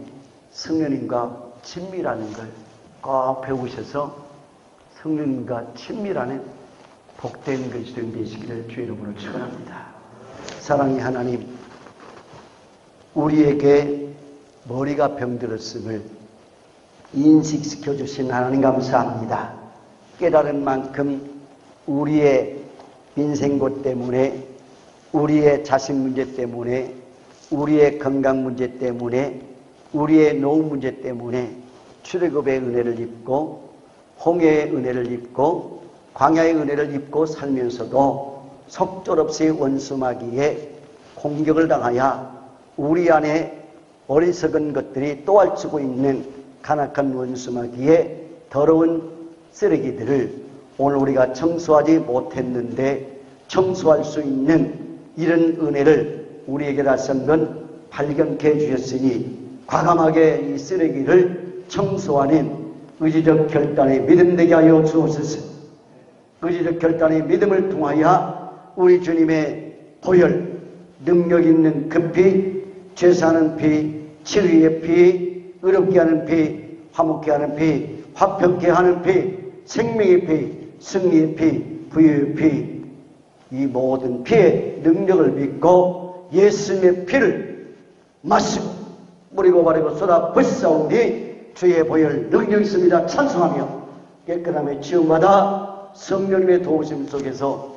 성령님과 친밀하는 걸 꼭 배우셔서 성령님과 친밀하는 복된 그리스도인 되시기를 주의 이름으로 축원합니다. 사랑의 하나님, 우리에게 머리가 병들었음을 인식시켜 주신 하나님 감사합니다. 깨달은 만큼 우리의 인생고 때문에, 우리의 자식 문제 때문에, 우리의 건강 문제 때문에, 우리의 노후 문제 때문에 출애굽의 은혜를 입고 홍해의 은혜를 입고 광야의 은혜를 입고 살면서도 속절없이 원수마귀에 공격을 당하여 우리 안에 어리석은 것들이 또알치고 있는 간악한 원수마귀의 더러운 쓰레기들을 오늘 우리가 청소하지 못했는데 청소할 수 있는 이런 은혜를 우리에게 다시 한번 발견케 해주셨으니 과감하게 이 쓰레기를 청소하는 의지적 결단의 믿음 되게 하여 주옵소서. 의지적 결단의 믿음을 통하여 우리 주님의 보혈, 능력 있는 그 피, 죄사하는 피, 치유의 피, 의롭게 하는 피, 화목케 하는 피, 화평케 하는 피, 생명의 피, 승리의 피, 부유의 피, 이 모든 피의 능력을 믿고 예수님의 피를 마시고 뿌리고 바르고 쏟아 불사오니 주의 보혈 능력 있습니다. 찬송하며 깨끗함의 치유마다 성령님의 도우심 속에서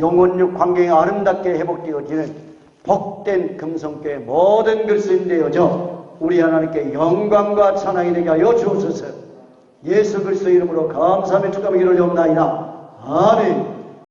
영혼력 관계가 아름답게 회복되어지는 복된 금성교의 모든 것이 되어져 우리 하나님께 영광과 찬양이 되게 하여 주옵소서. 예수 그리스도 이름으로 감사하며 축복하며 기도를 올리옵나이다. 아멘.